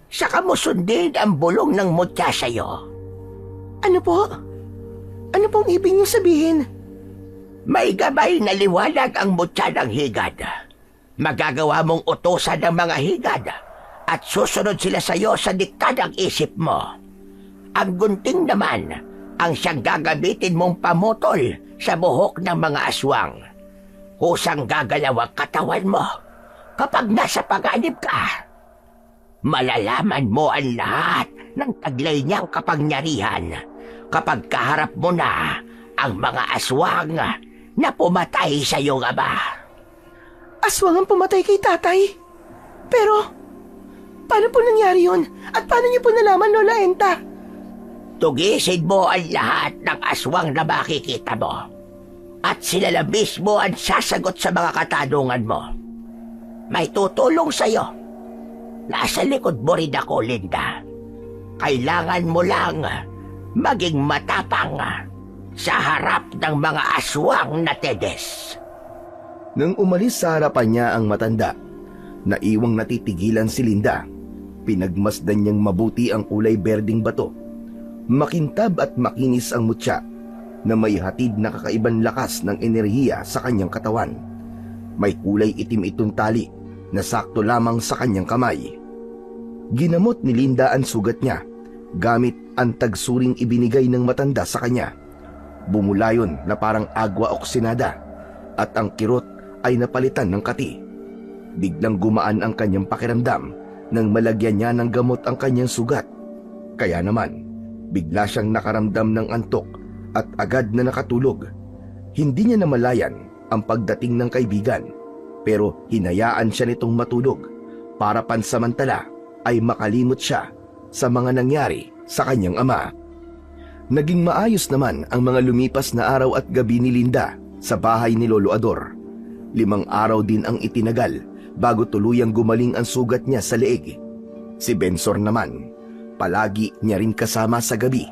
Speaker 5: Saka mo sundin ang bulong ng mutya sa'yo.
Speaker 1: Ano po? Ano pong ibig niyo sabihin?
Speaker 5: May gabay na liwanag ang mutya ng higad. Magagawa mong utusan ng mga higad at susunod sila sa'yo sa dikta ng isip mo. Ang gunting naman ang siyang gagamitin mong pamutol sa buhok ng mga aswang. Kusang gagalaw ang katawan mo kapag nasa pag-anib ka. Malalaman mo ang lahat ng taglay niyang kapangyarihan kapag kaharap mo na ang mga aswang na pumatay sa iyong ama.
Speaker 1: Aswang ang pumatay kay tatay. Pero, paano po nangyari yun? At paano niyo po nalaman, Lola Enta?
Speaker 5: Tugisin mo ang lahat ng aswang na makikita mo. At sila na mismo ang sasagot sa mga katanungan mo. May tutulong sa'yo. Nasa likod mo rin ako, Linda. Kailangan mo lang maging matapang sa harap ng mga aswang na Tedes.
Speaker 2: Nang umalis sa harapan niya ang matanda, naiwang natitigilan si Linda. Pinagmasdan niyang mabuti ang kulay berding bato. Makintab at makinis ang mutya na may hatid na kakaibang lakas ng enerhiya sa kanyang katawan. May kulay itim itong tali na sakto lamang sa kanyang kamay. Ginamot ni Linda ang sugat niya gamit ang tagsuring ibinigay ng matanda sa kanya. Bumulayon na parang agwa oksinada at ang kirot ay napalitan ng kati. Biglang gumaan ang kanyang pakiramdam nang malagyan niya ng gamot ang kanyang sugat. Kaya naman, bigla siyang nakaramdam ng antok at agad na nakatulog. Hindi niya namalayan ang pagdating ng kaibigan, pero hinayaan siya nitong matulog para pansamantala ay makalimot siya sa mga nangyari sa kanyang ama. Naging maayos naman ang mga lumipas na araw at gabi ni Linda sa bahay ni Lolo Ador. 5 araw din ang itinagal bago tuluyang gumaling ang sugat niya sa leeg. Si Bensor naman, palagi niya rin kasama sa gabi.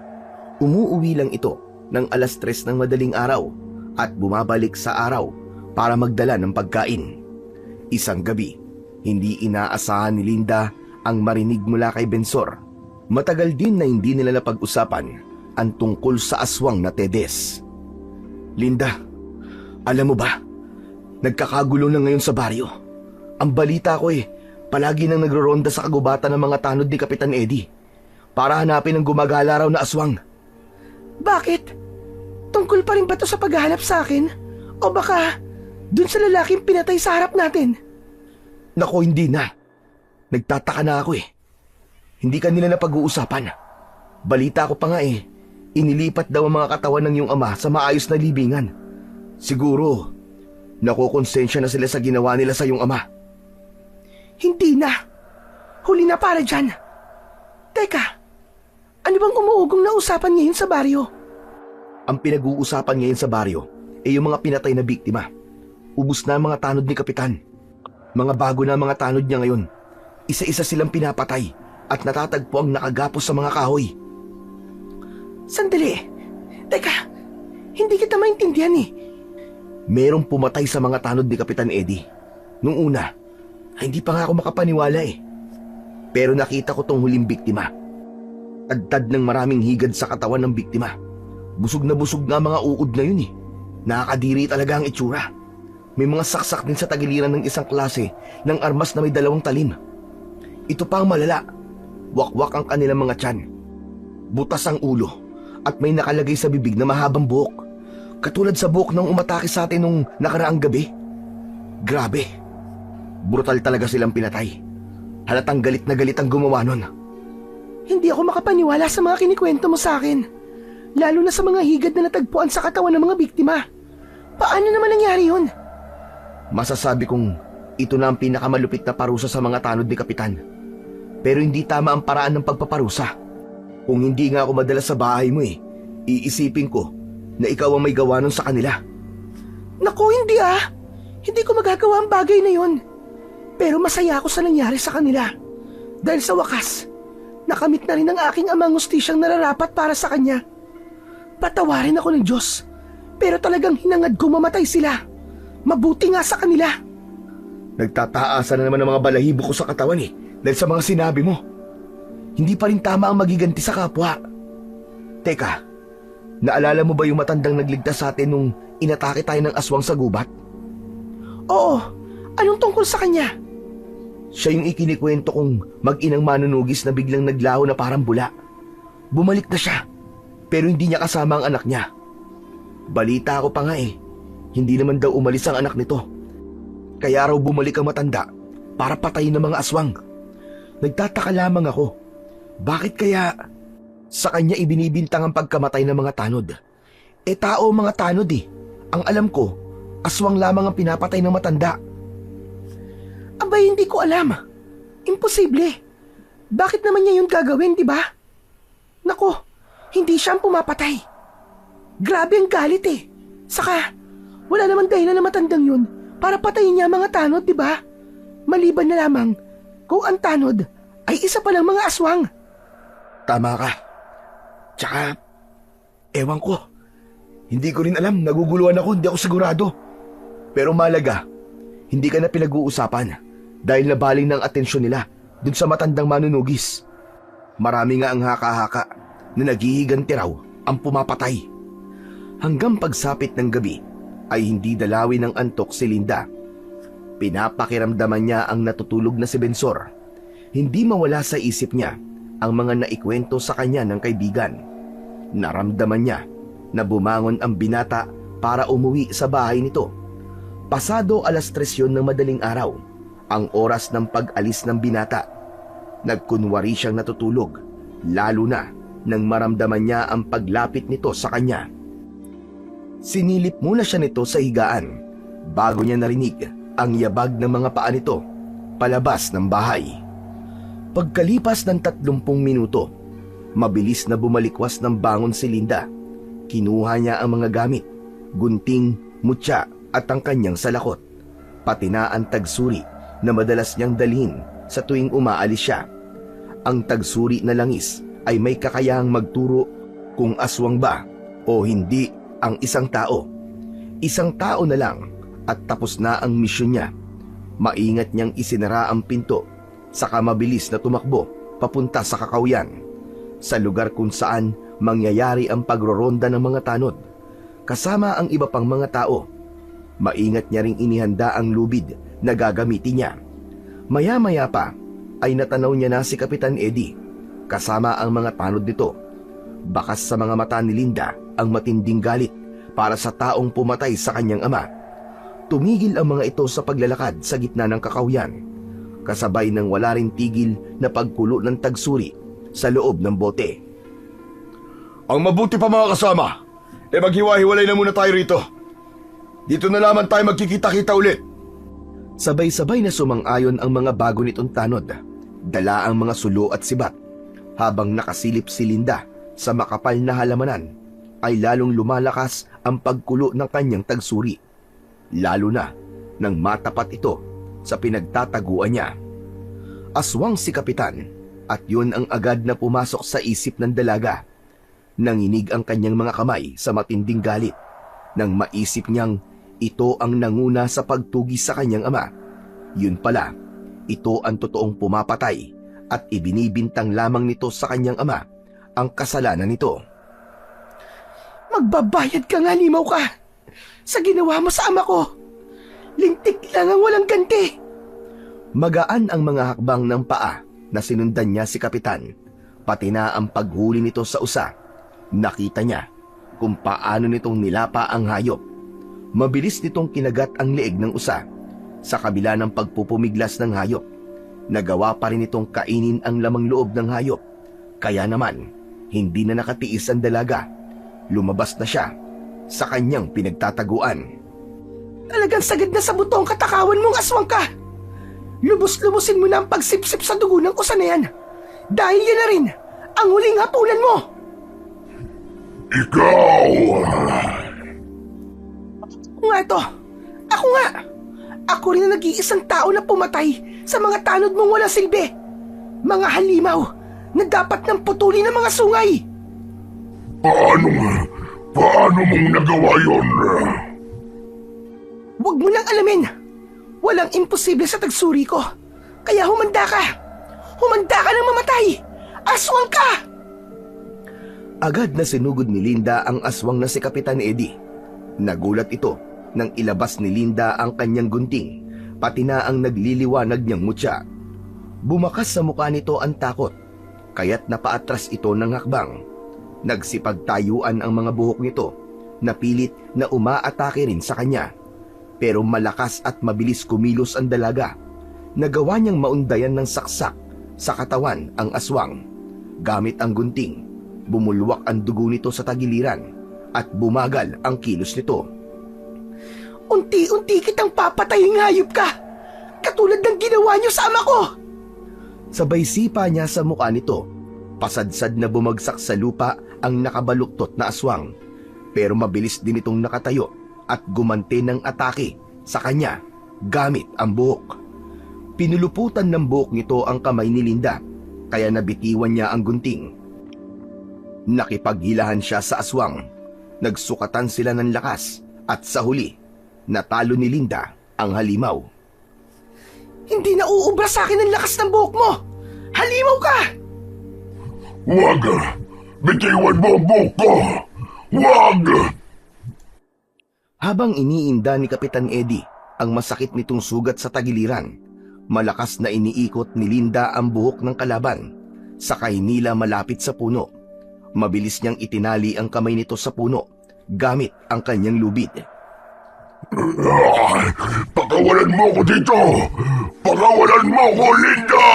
Speaker 2: Umuuwi lang ito ng 3:00 ng madaling araw at bumabalik sa araw para magdala ng pagkain. Isang gabi, hindi inaasahan ni Linda ang marinig mula kay Bensor. Matagal din na hindi nila napag-usapan ang tungkol sa aswang na Tedes. Linda, alam mo ba, nagkakagulo na ngayon sa baryo. Ang balita ko palagi nang nagroronda sa kagubatan ng mga tanod ni Kapitan Eddie para hanapin ang gumagala raw na aswang.
Speaker 1: Bakit? Tungkol pa rin ba ito sa paghahanap sa akin? O baka dun sa lalaking pinatay sa harap natin?
Speaker 2: Nako, hindi na. Nagtataka na ako Hindi kanila na pag-uusapan. Balita ko pa nga inilipat daw ang mga katawan ng iyong ama sa maayos na libingan. Siguro, nakukonsensya na sila sa ginawa nila sa iyong ama.
Speaker 1: Hindi na. Huli na para dyan. Teka, ano bang umuugong na usapan ngayon sa baryo?
Speaker 2: Ang pinag-uusapan ngayon sa baryo ay yung mga pinatay na biktima. Ubus na ang mga tanod ni Kapitan. Mga bago na ang mga tanod niya ngayon. Isa-isa silang pinapatay at natatagpo ang nakagapos sa mga kahoy.
Speaker 1: Sandali. Teka, hindi kita maintindihan
Speaker 2: Merong pumatay sa mga tanod ni Kapitan Eddie. Nung una, hindi pa nga ako makapaniwala Pero nakita ko tong huling biktima. Tagtad ng maraming higad sa katawan ng biktima. Busog na mga uod na yun Nakakadiri talaga ang itsura. May mga saksak din sa tagiliran ng isang klase ng armas na may 2 talim. Ito pa ang malala. Wakwak ang kanilang mga tiyan. Butas ang ulo at may nakalagay sa bibig na mahabang buhok. Katulad sa buhok ng umatake sa atin nung nakaraang gabi. Grabe. Brutal talaga silang pinatay. Halatang galit na galit ang gumawa nun.
Speaker 1: Hindi ako makapaniwala sa mga kinikwento mo sa akin. Lalo na sa mga higad na natagpuan sa katawan ng mga biktima. Paano naman nangyari yun?
Speaker 2: Masasabi kong ito na ang pinakamalupit na parusa sa mga tanod ni Kapitan. Pero hindi tama ang paraan ng pagpaparusa. Kung hindi nga ako madala sa bahay mo iisipin ko na ikaw ang may gawa nun sa kanila.
Speaker 1: Naku, hindi Hindi ko magagawa ang bagay na yun. Pero masaya ako sa nangyari sa kanila. Dahil sa wakas, nakamit na rin ang aking amang hustisyang nararapat para sa kanya. Patawarin ako ng Diyos. Pero talagang hinangad ko mamatay sila. Mabuti nga sa kanila.
Speaker 2: Nagtataasan na naman ang mga balahibo ko sa katawan dahil sa mga sinabi mo. Hindi pa rin tama ang magiganti sa kapwa. Teka, naalala mo ba yung matandang nagligtas sa atin nung inatake tayo ng aswang sa gubat?
Speaker 1: Oo, anong tungkol sa kanya?
Speaker 2: Siya yung ikinikwento kong mag-inang manunugis na biglang naglaho na parang bula. Bumalik na siya, pero hindi niya kasama ang anak niya. Balita ko pa nga hindi naman daw umalis ang anak nito. Kaya raw bumalik ang matanda para patayin ng mga aswang. Nagtataka lamang ako, bakit kaya sa kanya ibinibintang ang pagkamatay ng mga tanod? Tao mga tanod Ang alam ko, aswang lamang ang pinapatay ng matanda.
Speaker 1: Abay, hindi ko alam. Imposible. Bakit naman niya yun gagawin, di ba? Nako, hindi siya ang pumapatay. Grabe ang galit Saka, wala naman dahilan na matandang yun para patayin niya ang mga tanod, di ba? Maliban na lamang kung ang tanod ay isa palang mga aswang.
Speaker 2: Tama ka. Tsaka, ewan ko. Hindi ko rin alam, naguguluhan ako, hindi ako sigurado. Pero malaga, hindi ka na pinag-uusapan dahil nabaling ng atensyon nila dun sa matandang manunugis. Marami nga ang haka-haka na naghihiganti raw ang pumapatay. Hanggang pagsapit ng gabi ay hindi dalawin ng antok si Linda. Pinapakiramdaman niya ang natutulog na si Bensor. Hindi mawala sa isip niya ang mga naikwento sa kanya ng kaibigan. Naramdaman niya na bumangon ang binata para umuwi sa bahay nito. Pasado 3:00 yun ng madaling araw, ang oras ng pag-alis ng binata. Nagkunwari siyang natutulog, lalo na nang maramdaman niya ang paglapit nito sa kanya. Sinilip muna siya nito sa higaan bago niya narinig ang yabag ng mga paa nito palabas ng bahay. Pagkalipas ng 30 minuto, mabilis na bumalikwas ng bangon si Linda. Kinuha niya ang mga gamit, gunting, mutya at ang kanyang salakot, pati na ang tagsuri na madalas niyang dalhin sa tuwing umaalis siya. Ang tagsuri na langis ay may kakayahang magturo kung aswang ba o hindi ang isang tao. Isang tao na lang at tapos na ang misyon niya. Maingat niyang isinara ang pinto, saka mabilis na tumakbo papunta sa kakawyan, sa lugar kung saan mangyayari ang pagroronda ng mga tanod, kasama ang iba pang mga tao. Maingat niya ring inihanda ang lubid na gagamitin niya. Maya-maya pa ay natanaw niya na si Kapitan Eddie, kasama ang mga tanod nito. Bakas sa mga mata ni Linda ang matinding galit para sa taong pumatay sa kanyang ama. Tumigil ang mga ito sa paglalakad sa gitna ng kakawyan, kasabay ng wala rin tigil na pagkulo ng tagsuri sa loob ng bote.
Speaker 3: Ang mabuti pa mga kasama, maghiwa-hiwalay na muna tayo rito. Dito na lamang tayo magkikita-kita ulit.
Speaker 2: Sabay-sabay na sumang-ayon ang mga bago nitong tanod, dala ang mga sulo at sibat. Habang nakasilip si Linda sa makapal na halamanan, ay lalong lumalakas ang pagkulo ng kanyang tagsuri, lalo na nang matapat ito sa pinagtataguan niya. Aswang si Kapitan, at yun ang agad na pumasok sa isip ng dalaga. Nanginig ang kanyang mga kamay sa matinding galit nang maisip niyang ito ang nanguna sa pagtugis sa kanyang ama. Yun pala, ito ang totoong pumapatay at ibinibintang lamang nito sa kanyang ama ang kasalanan nito.
Speaker 1: Magbabayad ka nga, limaw ka, sa ginawa mo sa ama ko. Lintik lang ang walang ganti.
Speaker 2: Magaan ang mga hakbang ng paa na sinundan niya si Kapitan, pati na ang paghuli nito sa usa. Nakita niya kung paano nitong nilapa ang hayop. Mabilis nitong kinagat ang leeg ng usa. Sa kabila ng pagpupumiglas ng hayop, nagawa pa rin itong kainin ang lamang loob ng hayop. Kaya naman, hindi na nakatiis ang dalaga. Lumabas na siya sa kanyang pinagtataguan.
Speaker 1: Talagang sagad na sa buto ang katakawan mong aswang ka. Lubos-lubusin mo na ang pagsipsip sa dugo ng usa na yan. Dahil yan na rin ang huling hapunan mo.
Speaker 4: Ikaw!
Speaker 1: Nga ito, ako nga. Ako rin ang nag-iisang tao na pumatay sa mga tanod mong walang silbi. Mga halimaw na dapat nang putulin ng mga sungay.
Speaker 4: Paano mong nagawa yun?
Speaker 1: Huwag mo nang alamin. Walang imposible sa tagsuri ko. Kaya humanda ka. Humanda ka ng mamatay. Aswang ka!
Speaker 2: Agad na sinugod ni Linda ang aswang na si Kapitan Eddie. Nagulat ito nang ilabas ni Linda ang kanyang gunting, pati na ang nagliliwanag niyang mutya. Bumakas sa mukha nito ang takot, kaya't napaatras ito ng hakbang. Nagsipagtayuan ang mga buhok nito Napilit na umaatake rin sa kanya. Pero malakas at mabilis kumilos ang dalaga. Nagawa niyang maundayan ng saksak sa katawan ang aswang. Gamit ang gunting, bumulwak ang dugo nito sa tagiliran at bumagal ang kilos nito.
Speaker 1: Unti-unti kitang papatayin, hayop ka! Katulad ng ginawa niyo sa ama ko!
Speaker 2: Sabay sipa niya sa mukha nito. Pasadsad na bumagsak sa lupa ang nakabaluktot na aswang. Pero mabilis din itong nakatayo at gumante ng atake sa kanya gamit ang buhok. Pinuluputan ng buhok nito ang kamay ni Linda, kaya nabitiwan niya ang gunting. Nakipaghilahan siya sa aswang. Nagsukatan sila ng lakas at sa huli, natalo ni Linda ang halimaw.
Speaker 1: Hindi na uubra sa akin ang lakas ng buhok mo! Halimaw ka!
Speaker 4: Wag! Bitiwan mo ang buhok ko! Wag!
Speaker 2: Habang iniinda ni Kapitan Eddie ang masakit nitong sugat sa tagiliran, malakas na iniikot ni Linda ang buhok ng kalaban. Sakay nila malapit sa puno. Mabilis niyang itinali ang kamay nito sa puno gamit ang kanyang lubid.
Speaker 4: Pakawalan mo ko dito! Pakawalan mo ko, Linda!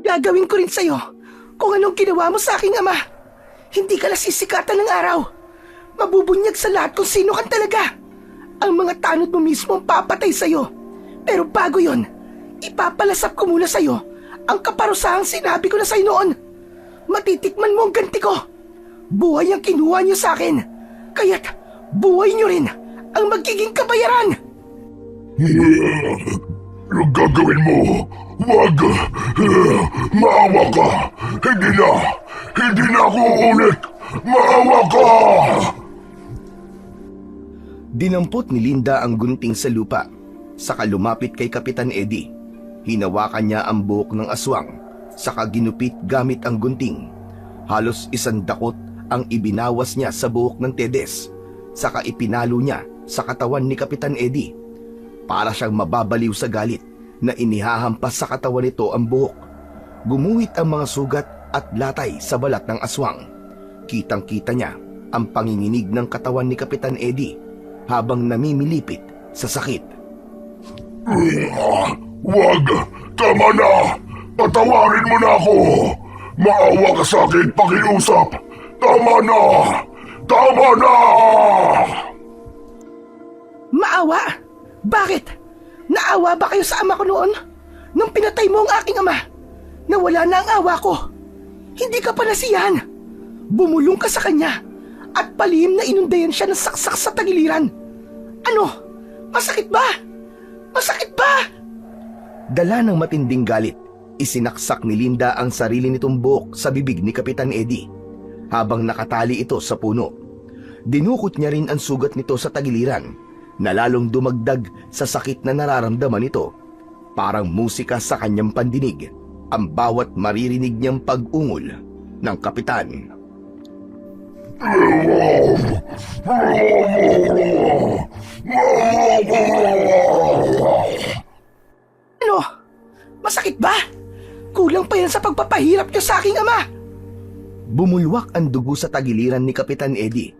Speaker 1: Gagawin ko rin sa'yo kung anong ginawa mo sa aking ama. Hindi ka nasisikatan ng araw. Mabubunyag sa lahat kung sino ka talaga. Ang mga tanod mo mismo ang papatay sa'yo. Pero bago yon, ipapalasap ko muna sa'yo ang kaparusahang sinabi ko na sa'yo noon. Matitikman mo ang ganti ko. Buhay ang kinuha niyo sa akin. Kaya't buhay niyo rin ang magiging kabayaran.
Speaker 4: Anong gagawin mo? Wag! Maawa ka! Hindi na ako uulit! Maawa ka!
Speaker 2: Dinampot ni Linda ang gunting sa lupa. Saka lumapit kay Kapitan Eddie. Hinawakan niya ang buhok ng aswang. Saka ginupit gamit ang gunting. Halos 1 dakot ang ibinawas niya sa buhok ng Tedes. Saka ipinalo niya sa katawan ni Kapitan Eddie. Para siyang mababaliw sa galit na inihahampas sa katawan nito ang buhok. Gumuhit ang mga sugat at latay sa balat ng aswang. Kitang-kita niya ang panginginig ng katawan ni Kapitan Eddie habang namimilipit sa sakit.
Speaker 4: Wag! Tama na! Patawarin mo na ako! Maawa ka sa akin, pakiusap! Tama na! Tama na!
Speaker 1: Maawa? Bakit? Naawa ba kayo sa ama ko noon? Nung pinatay mo ang aking ama? Nawala na ang awa ko. Hindi ka pa nasiyahan. Bumulong ka sa kanya at palihim na inundayan siya ng saksak sa tagiliran. Ano? Masakit ba? Masakit ba?
Speaker 2: Dala ng matinding galit, isinaksak ni Linda ang sarili nitong buhok sa bibig ni Kapitan Eddie habang nakatali ito sa puno. Dinukot niya rin ang sugat nito sa tagiliran na lalong dumagdag sa sakit na nararamdaman nito. Parang musika sa kanyang pandinig ang bawat maririnig niyang pag-ungol ng kapitan.
Speaker 1: Ano? Masakit ba? Kulang pa yan sa pagpapahirap niyo sa aking ama.
Speaker 2: Bumulwak ang dugo sa tagiliran ni Kapitan Eddie.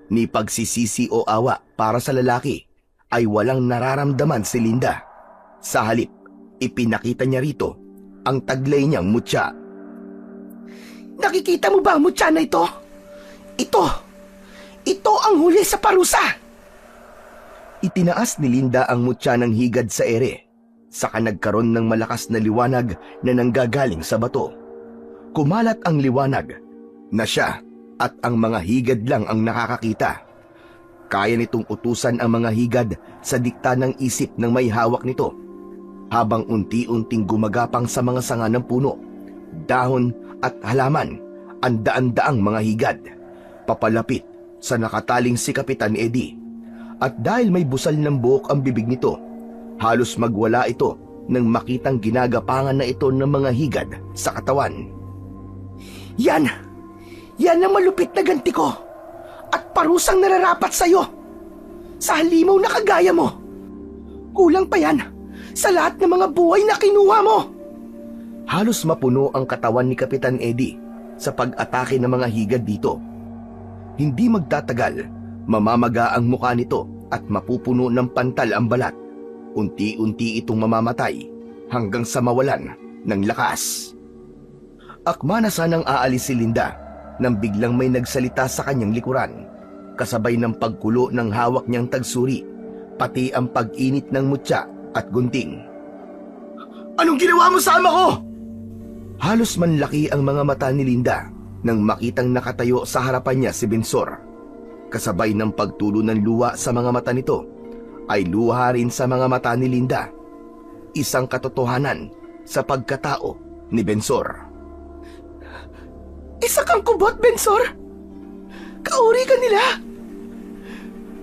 Speaker 2: Ni pagsisisi o awa para sa lalaki ay walang nararamdaman si Linda. Sa halip, ipinakita niya rito ang taglay niyang mutya.
Speaker 1: Nakikita mo ba ang mutya na ito? Ito ang huli sa parusa.
Speaker 2: Itinaas ni Linda ang mutya ng higad sa ere. Saka nagkaroon ng malakas na liwanag na nanggagaling sa bato. Kumalat ang liwanag na siya at ang mga higad lang ang nakakakita. Kaya nitong utusan ang mga higad sa dikta ng isip ng may hawak nito. Habang unti-unting gumagapang sa mga sanga ng puno, dahon at halaman ang daan-daang mga higad. Papalapit sa nakataling si Kapitan Eddie. At dahil may busal ng buhok ang bibig nito, halos magwala ito nang makitang ginagapangan na ito ng mga higad sa katawan.
Speaker 1: Yan ang malupit na ganti ko at parusang nararapat sa'yo. Sa halimaw na kagaya mo. Kulang pa yan sa lahat ng mga buhay na kinuha mo.
Speaker 2: Halos mapuno ang katawan ni Kapitan Eddie sa pag-atake ng mga higad dito. Hindi magtatagal, mamamaga ang mukha nito at mapupuno ng pantal ang balat. Unti-unti itong mamamatay hanggang sa mawalan ng lakas. Akma na sanang aalis si Linda nang biglang may nagsalita sa kanyang likuran, kasabay ng pagkulo ng hawak niyang tagsuri, pati ang pag-init ng mutya at gunting.
Speaker 1: Anong ginawa mo sa ama ko?
Speaker 2: Halos manlaki ang mga mata ni Linda nang makitang nakatayo sa harapan niya si Bensor. Kasabay ng pagtulo ng luha sa mga mata nito, ay luha rin sa mga mata ni Linda. Isang katotohanan sa pagkatao ni Bensor.
Speaker 1: Isa kang kubot, Bensor. Kauri ka nila.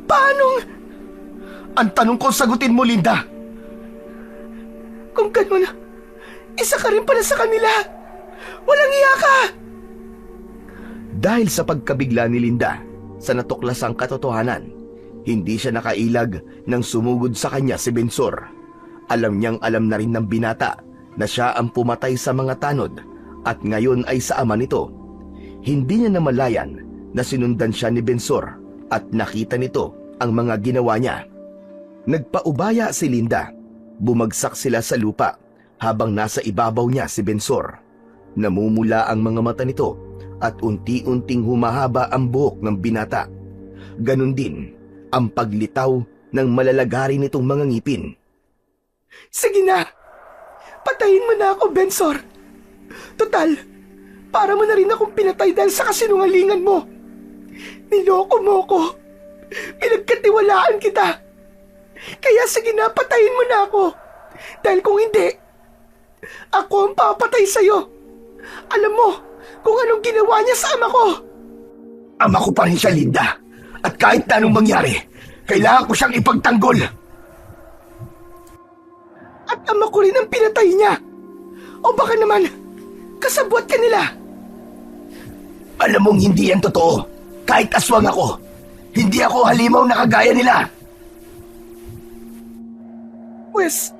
Speaker 1: Paanong...
Speaker 2: Ang tanong ko, sagutin mo, Linda.
Speaker 1: Kung ganun, isa ka rin pala sa kanila. Walang iya ka.
Speaker 2: Dahil sa pagkabigla ni Linda sa natuklasang katotohanan, hindi siya nakailag nang sumugod sa kanya si Bensor. Alam niyang alam na rin ng binata na siya ang pumatay sa mga tanod at ngayon ay sa ama nito. Hindi niya namalayan na sinundan siya ni Bensor at nakita nito ang mga ginawa niya. Nagpaubaya si Linda. Bumagsak sila sa lupa habang nasa ibabaw niya si Bensor. Namumula ang mga mata nito at unti-unting humahaba ang buhok ng binata. Ganon din ang paglitaw ng malalagari nitong mga ngipin.
Speaker 1: Sige na. Patayin mo na ako, Bensor. Total, para mo na rin akong pinatay dahil sa kasinungalingan mo. Niloko mo ko. Pinagkatiwalaan kita. Kaya sige na, patayin mo na ako. Dahil kung hindi, ako ang papatay sa'yo. Alam mo kung anong ginawa niya sa ama ko.
Speaker 2: Ama ko pa rin siya, Linda. At kahit na anong mangyari, kailangan ko siyang ipagtanggol.
Speaker 1: At ama ko rin ang pinatay niya. O baka naman, kasabwat ka nila.
Speaker 2: Alam mong hindi yan totoo. Kahit aswang ako, hindi ako halimaw na kagaya nila.
Speaker 1: Wes,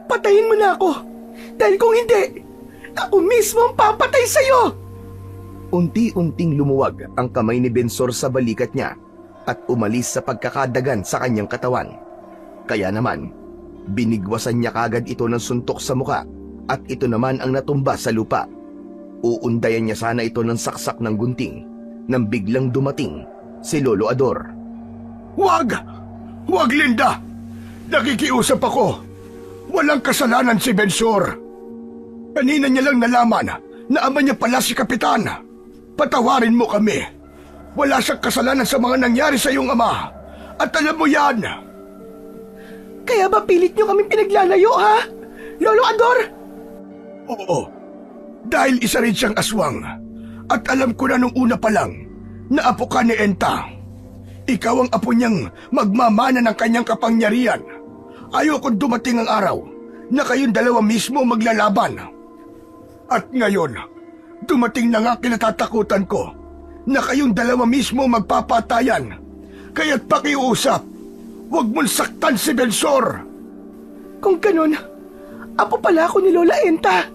Speaker 1: patayin mo na ako. Dahil kung hindi, ako mismo ang papatay sa'yo.
Speaker 2: Unti-unting lumuwag ang kamay ni Bensor sa balikat niya at umalis sa pagkakadagan sa kanyang katawan. Kaya naman, binigwasan niya kagad ito ng suntok sa muka at ito naman ang natumba sa lupa. Uundayan niya sana ito ng saksak ng gunting nang biglang dumating si Lolo Ador.
Speaker 3: Huwag! Huwag, Linda! Nakikiusap ako. Walang kasalanan si Bensor. Kanina niya lang nalaman na ama niya pala si Kapitan. Patawarin mo kami. Wala siyang kasalanan sa mga nangyari sa iyong ama. At alam mo yan.
Speaker 1: Kaya ba pilit niyo kami pinaglalayo, ha? Lolo Ador?
Speaker 3: Oo. Dahil isa rin siyang aswang. At alam ko na nung una pa lang na apo ka ni Enta. Ikaw ang apo niyang magmamana ng kanyang kapangyarihan. Ayokong dumating ang araw na kayong dalawa mismo maglalaban. At ngayon, dumating na nga kinatatakutan ko na kayong dalawa mismo magpapatayan. Kaya't pakiusap, huwag mong saktan si Bensor.
Speaker 1: Kung ganun, apo pala ako ni Lola Enta.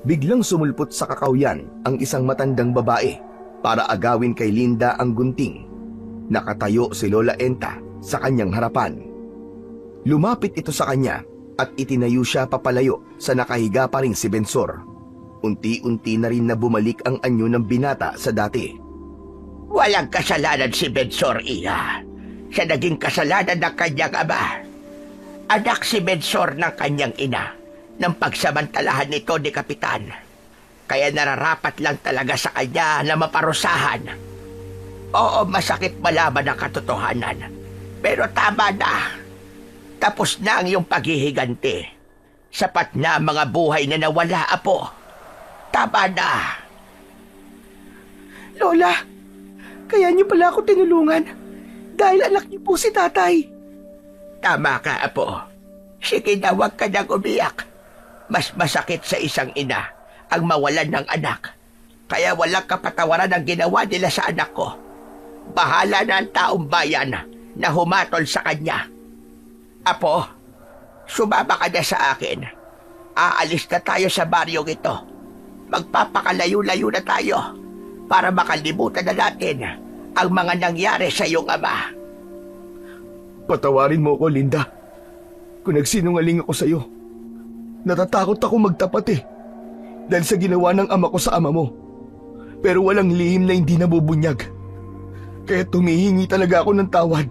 Speaker 2: Biglang sumulpot sa kakawyan ang isang matandang babae para agawin kay Linda ang gunting. Nakatayo si Lola Enta sa kanyang harapan. Lumapit ito sa kanya at itinayo siya papalayo sa nakahiga pa ring si Bensor. Unti-unti na rin na bumalik ang anyo ng binata sa dati.
Speaker 5: Walang kasalanan si Bensor, Iha. Siya naging kasalanan ng kanyang ama. Anak si Bensor ng kanyang ina ng pagsamantalahan nito ni Kapitan. Kaya nararapat lang talaga sa kanya na maparusahan. Oo, masakit malaman ang katotohanan. Pero tama na. Tapos na ang iyong paghihiganti. Sapat na ang mga buhay na nawala, apo. Tama na.
Speaker 1: Lola, kaya niyo pala ako tinulungan dahil anak niyo po si tatay.
Speaker 5: Tama ka, apo. Sige na, huwag ka nang umiyak. Mas masakit sa isang ina ang mawalan ng anak. Kaya walang kapatawaran ang ginawa nila sa anak ko. Bahala na ang taong bayan na humatol sa kanya. Apo, sumama ka na sa akin. Aalis na tayo sa baryong ito. Magpapakalayo-layo na tayo para makalimutan na natin ang mga nangyari sa iyong ama.
Speaker 2: Patawarin mo ko, Linda. Kung nagsinungaling ako sa'yo. Natatakot ako magtapat dahil sa ginawa ng ama ko sa ama mo. Pero walang lihim na hindi nabubunyag. Kaya tumihingi talaga ako ng tawad.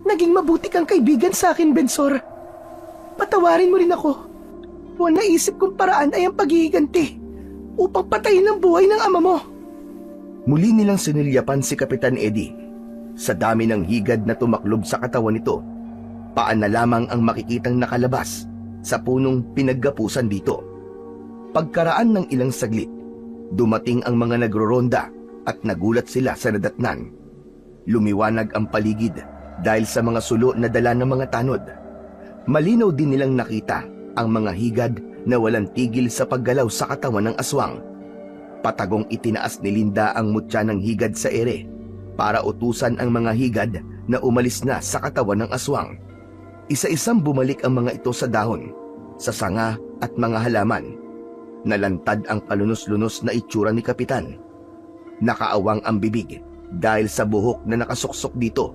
Speaker 1: Naging mabuti kang kaibigan sa akin, Bensor. Patawarin mo rin ako. Buwan naisip kong paraan ay ang paghihiganti upang patayin ang buhay ng ama mo.
Speaker 2: Muli nilang sinilyapan si Kapitan Eddie. Sa dami ng higad na tumaklob sa katawan nito, paan na lamang ang makikitang nakalabas sa punong pinaggapusan dito. Pagkaraan ng ilang saglit, dumating ang mga nagroronda at nagulat sila sa nadatnan. Lumiwanag ang paligid dahil sa mga sulo na dala ng mga tanod. Malinaw din nilang nakita ang mga higad na walang tigil sa paggalaw sa katawan ng aswang. Patagong itinaas ni Linda ang mutya ng higad sa ere para utusan ang mga higad na umalis na sa katawan ng aswang. Isa-isang bumalik ang mga ito sa dahon, sa sanga at mga halaman. Nalantad ang kalunos-lunos na itsura ni Kapitan. Nakaawang ang bibig dahil sa buhok na nakasuksok dito.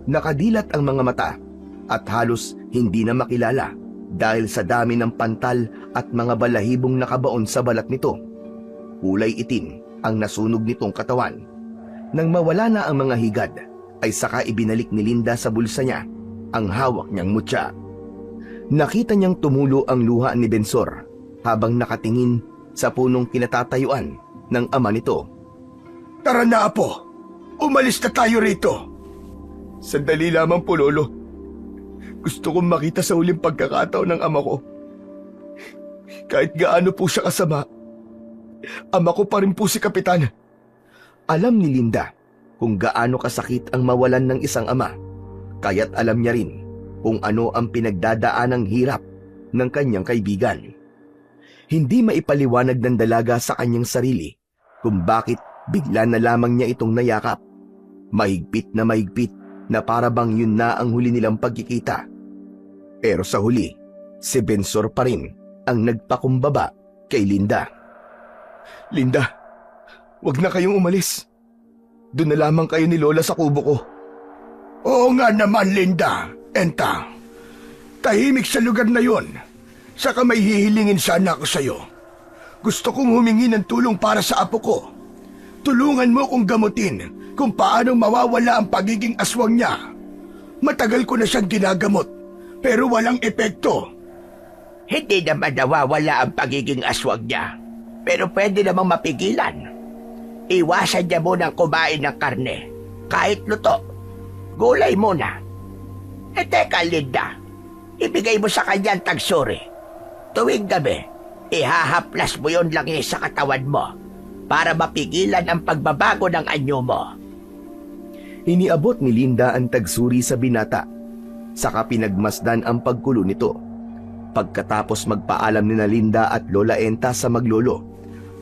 Speaker 2: Nakadilat ang mga mata at halos hindi na makilala dahil sa dami ng pantal at mga balahibong nakabaon sa balat nito. Kulay itim ang nasunog nitong katawan. Nang mawala na ang mga higad, ay saka ibinalik ni Linda sa bulsa niya ang hawak niyang mutya. Nakita niyang tumulo ang luha ni Bensor habang nakatingin sa punong kinatatayuan ng ama nito.
Speaker 3: Tara na, Apo. Umalis na tayo rito.
Speaker 2: Sandali lamang po, Lolo. Gusto kong makita sa uling pagkakataon ng ama ko. Kahit gaano po siya kasama, ama ko pa rin po si Kapitan. Alam ni Linda kung gaano kasakit ang mawalan ng isang ama, kaya't alam niya rin kung ano ang pinagdadaanang hirap ng kanyang kaibigan. Hindi maipaliwanag ng dalaga sa kanyang sarili kung bakit bigla na lamang niya itong nayakap. Mahigpit na para bang yun na ang huli nilang pagkikita. Pero sa huli, si Bensor pa rin ang nagpakumbaba kay Linda. Linda, wag na kayong umalis. Doon na lamang kayo ni Lola sa kubo ko.
Speaker 3: Oo nga naman, Linda. Enta, tahimik sa lugar na yon. Saka may hihilingin sana ako sa'yo. Gusto kong humingi ng tulong para sa apo ko. Tulungan mo kong gamutin kung paano mawawala ang pagiging aswang niya. Matagal ko na siyang ginagamot, pero walang epekto.
Speaker 5: Hindi naman nawawala ang pagiging aswang niya, pero pwede namang mapigilan. Iwasan niya munang kumain ng karne, kahit luto. Gulay muna. Teka, Linda, ibigay mo sa kanya ang tagsuri. Tuwing gabi, ihahaplas mo yon lang sa katawan mo para mapigilan ang pagbabago ng anyo mo.
Speaker 2: Iniabot ni Linda ang tagsuri sa binata, saka pinagmasdan ang pagkulo nito. Pagkatapos magpaalam ni Linda at Lola Enta sa maglolo,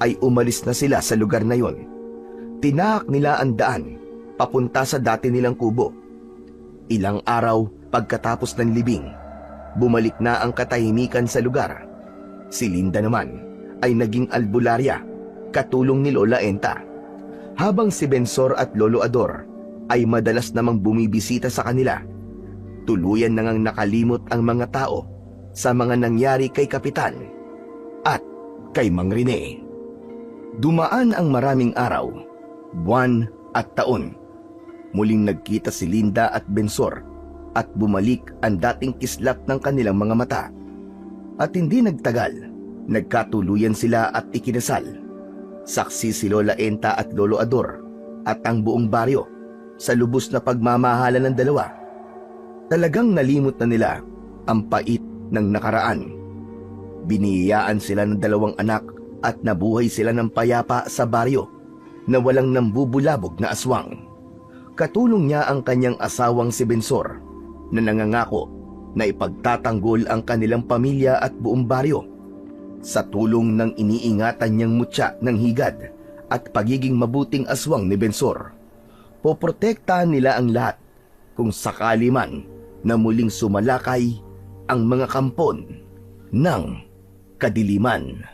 Speaker 2: ay umalis na sila sa lugar na yon. Tinahak nila ang daan papunta sa dati nilang kubo. Ilang araw pagkatapos ng libing, bumalik na ang katahimikan sa lugar. Si Linda naman ay naging albularya, katulong ni Lola Enta. Habang si Bensor at Lolo Ador ay madalas namang bumibisita sa kanila, tuluyan nang nakalimot ang mga tao sa mga nangyari kay Kapitan at kay Mang Rene. Dumaan ang maraming araw, buwan at taon. Muling nagkita si Linda at Bensor at bumalik ang dating kislap ng kanilang mga mata. At hindi nagtagal, nagkatuluyan sila at ikinasal. Saksi si Lola Enta at Lolo Ador at ang buong baryo sa lubos na pagmamahalan ng dalawa. Talagang nalimot na nila ang pait ng nakaraan. Biniyayaan sila ng dalawang anak at nabuhay sila ng payapa sa baryo na walang nambubulabog na aswang. Katulong niya ang kanyang asawang si Bensor na nangangako na ipagtatanggol ang kanilang pamilya at buong baryo. Sa tulong ng iniingatan niyang mutya ng higad at pagiging mabuting aswang ni Bensor, poprotektahan nila ang lahat kung sakali man na muling sumalakay ang mga kampon ng kadiliman.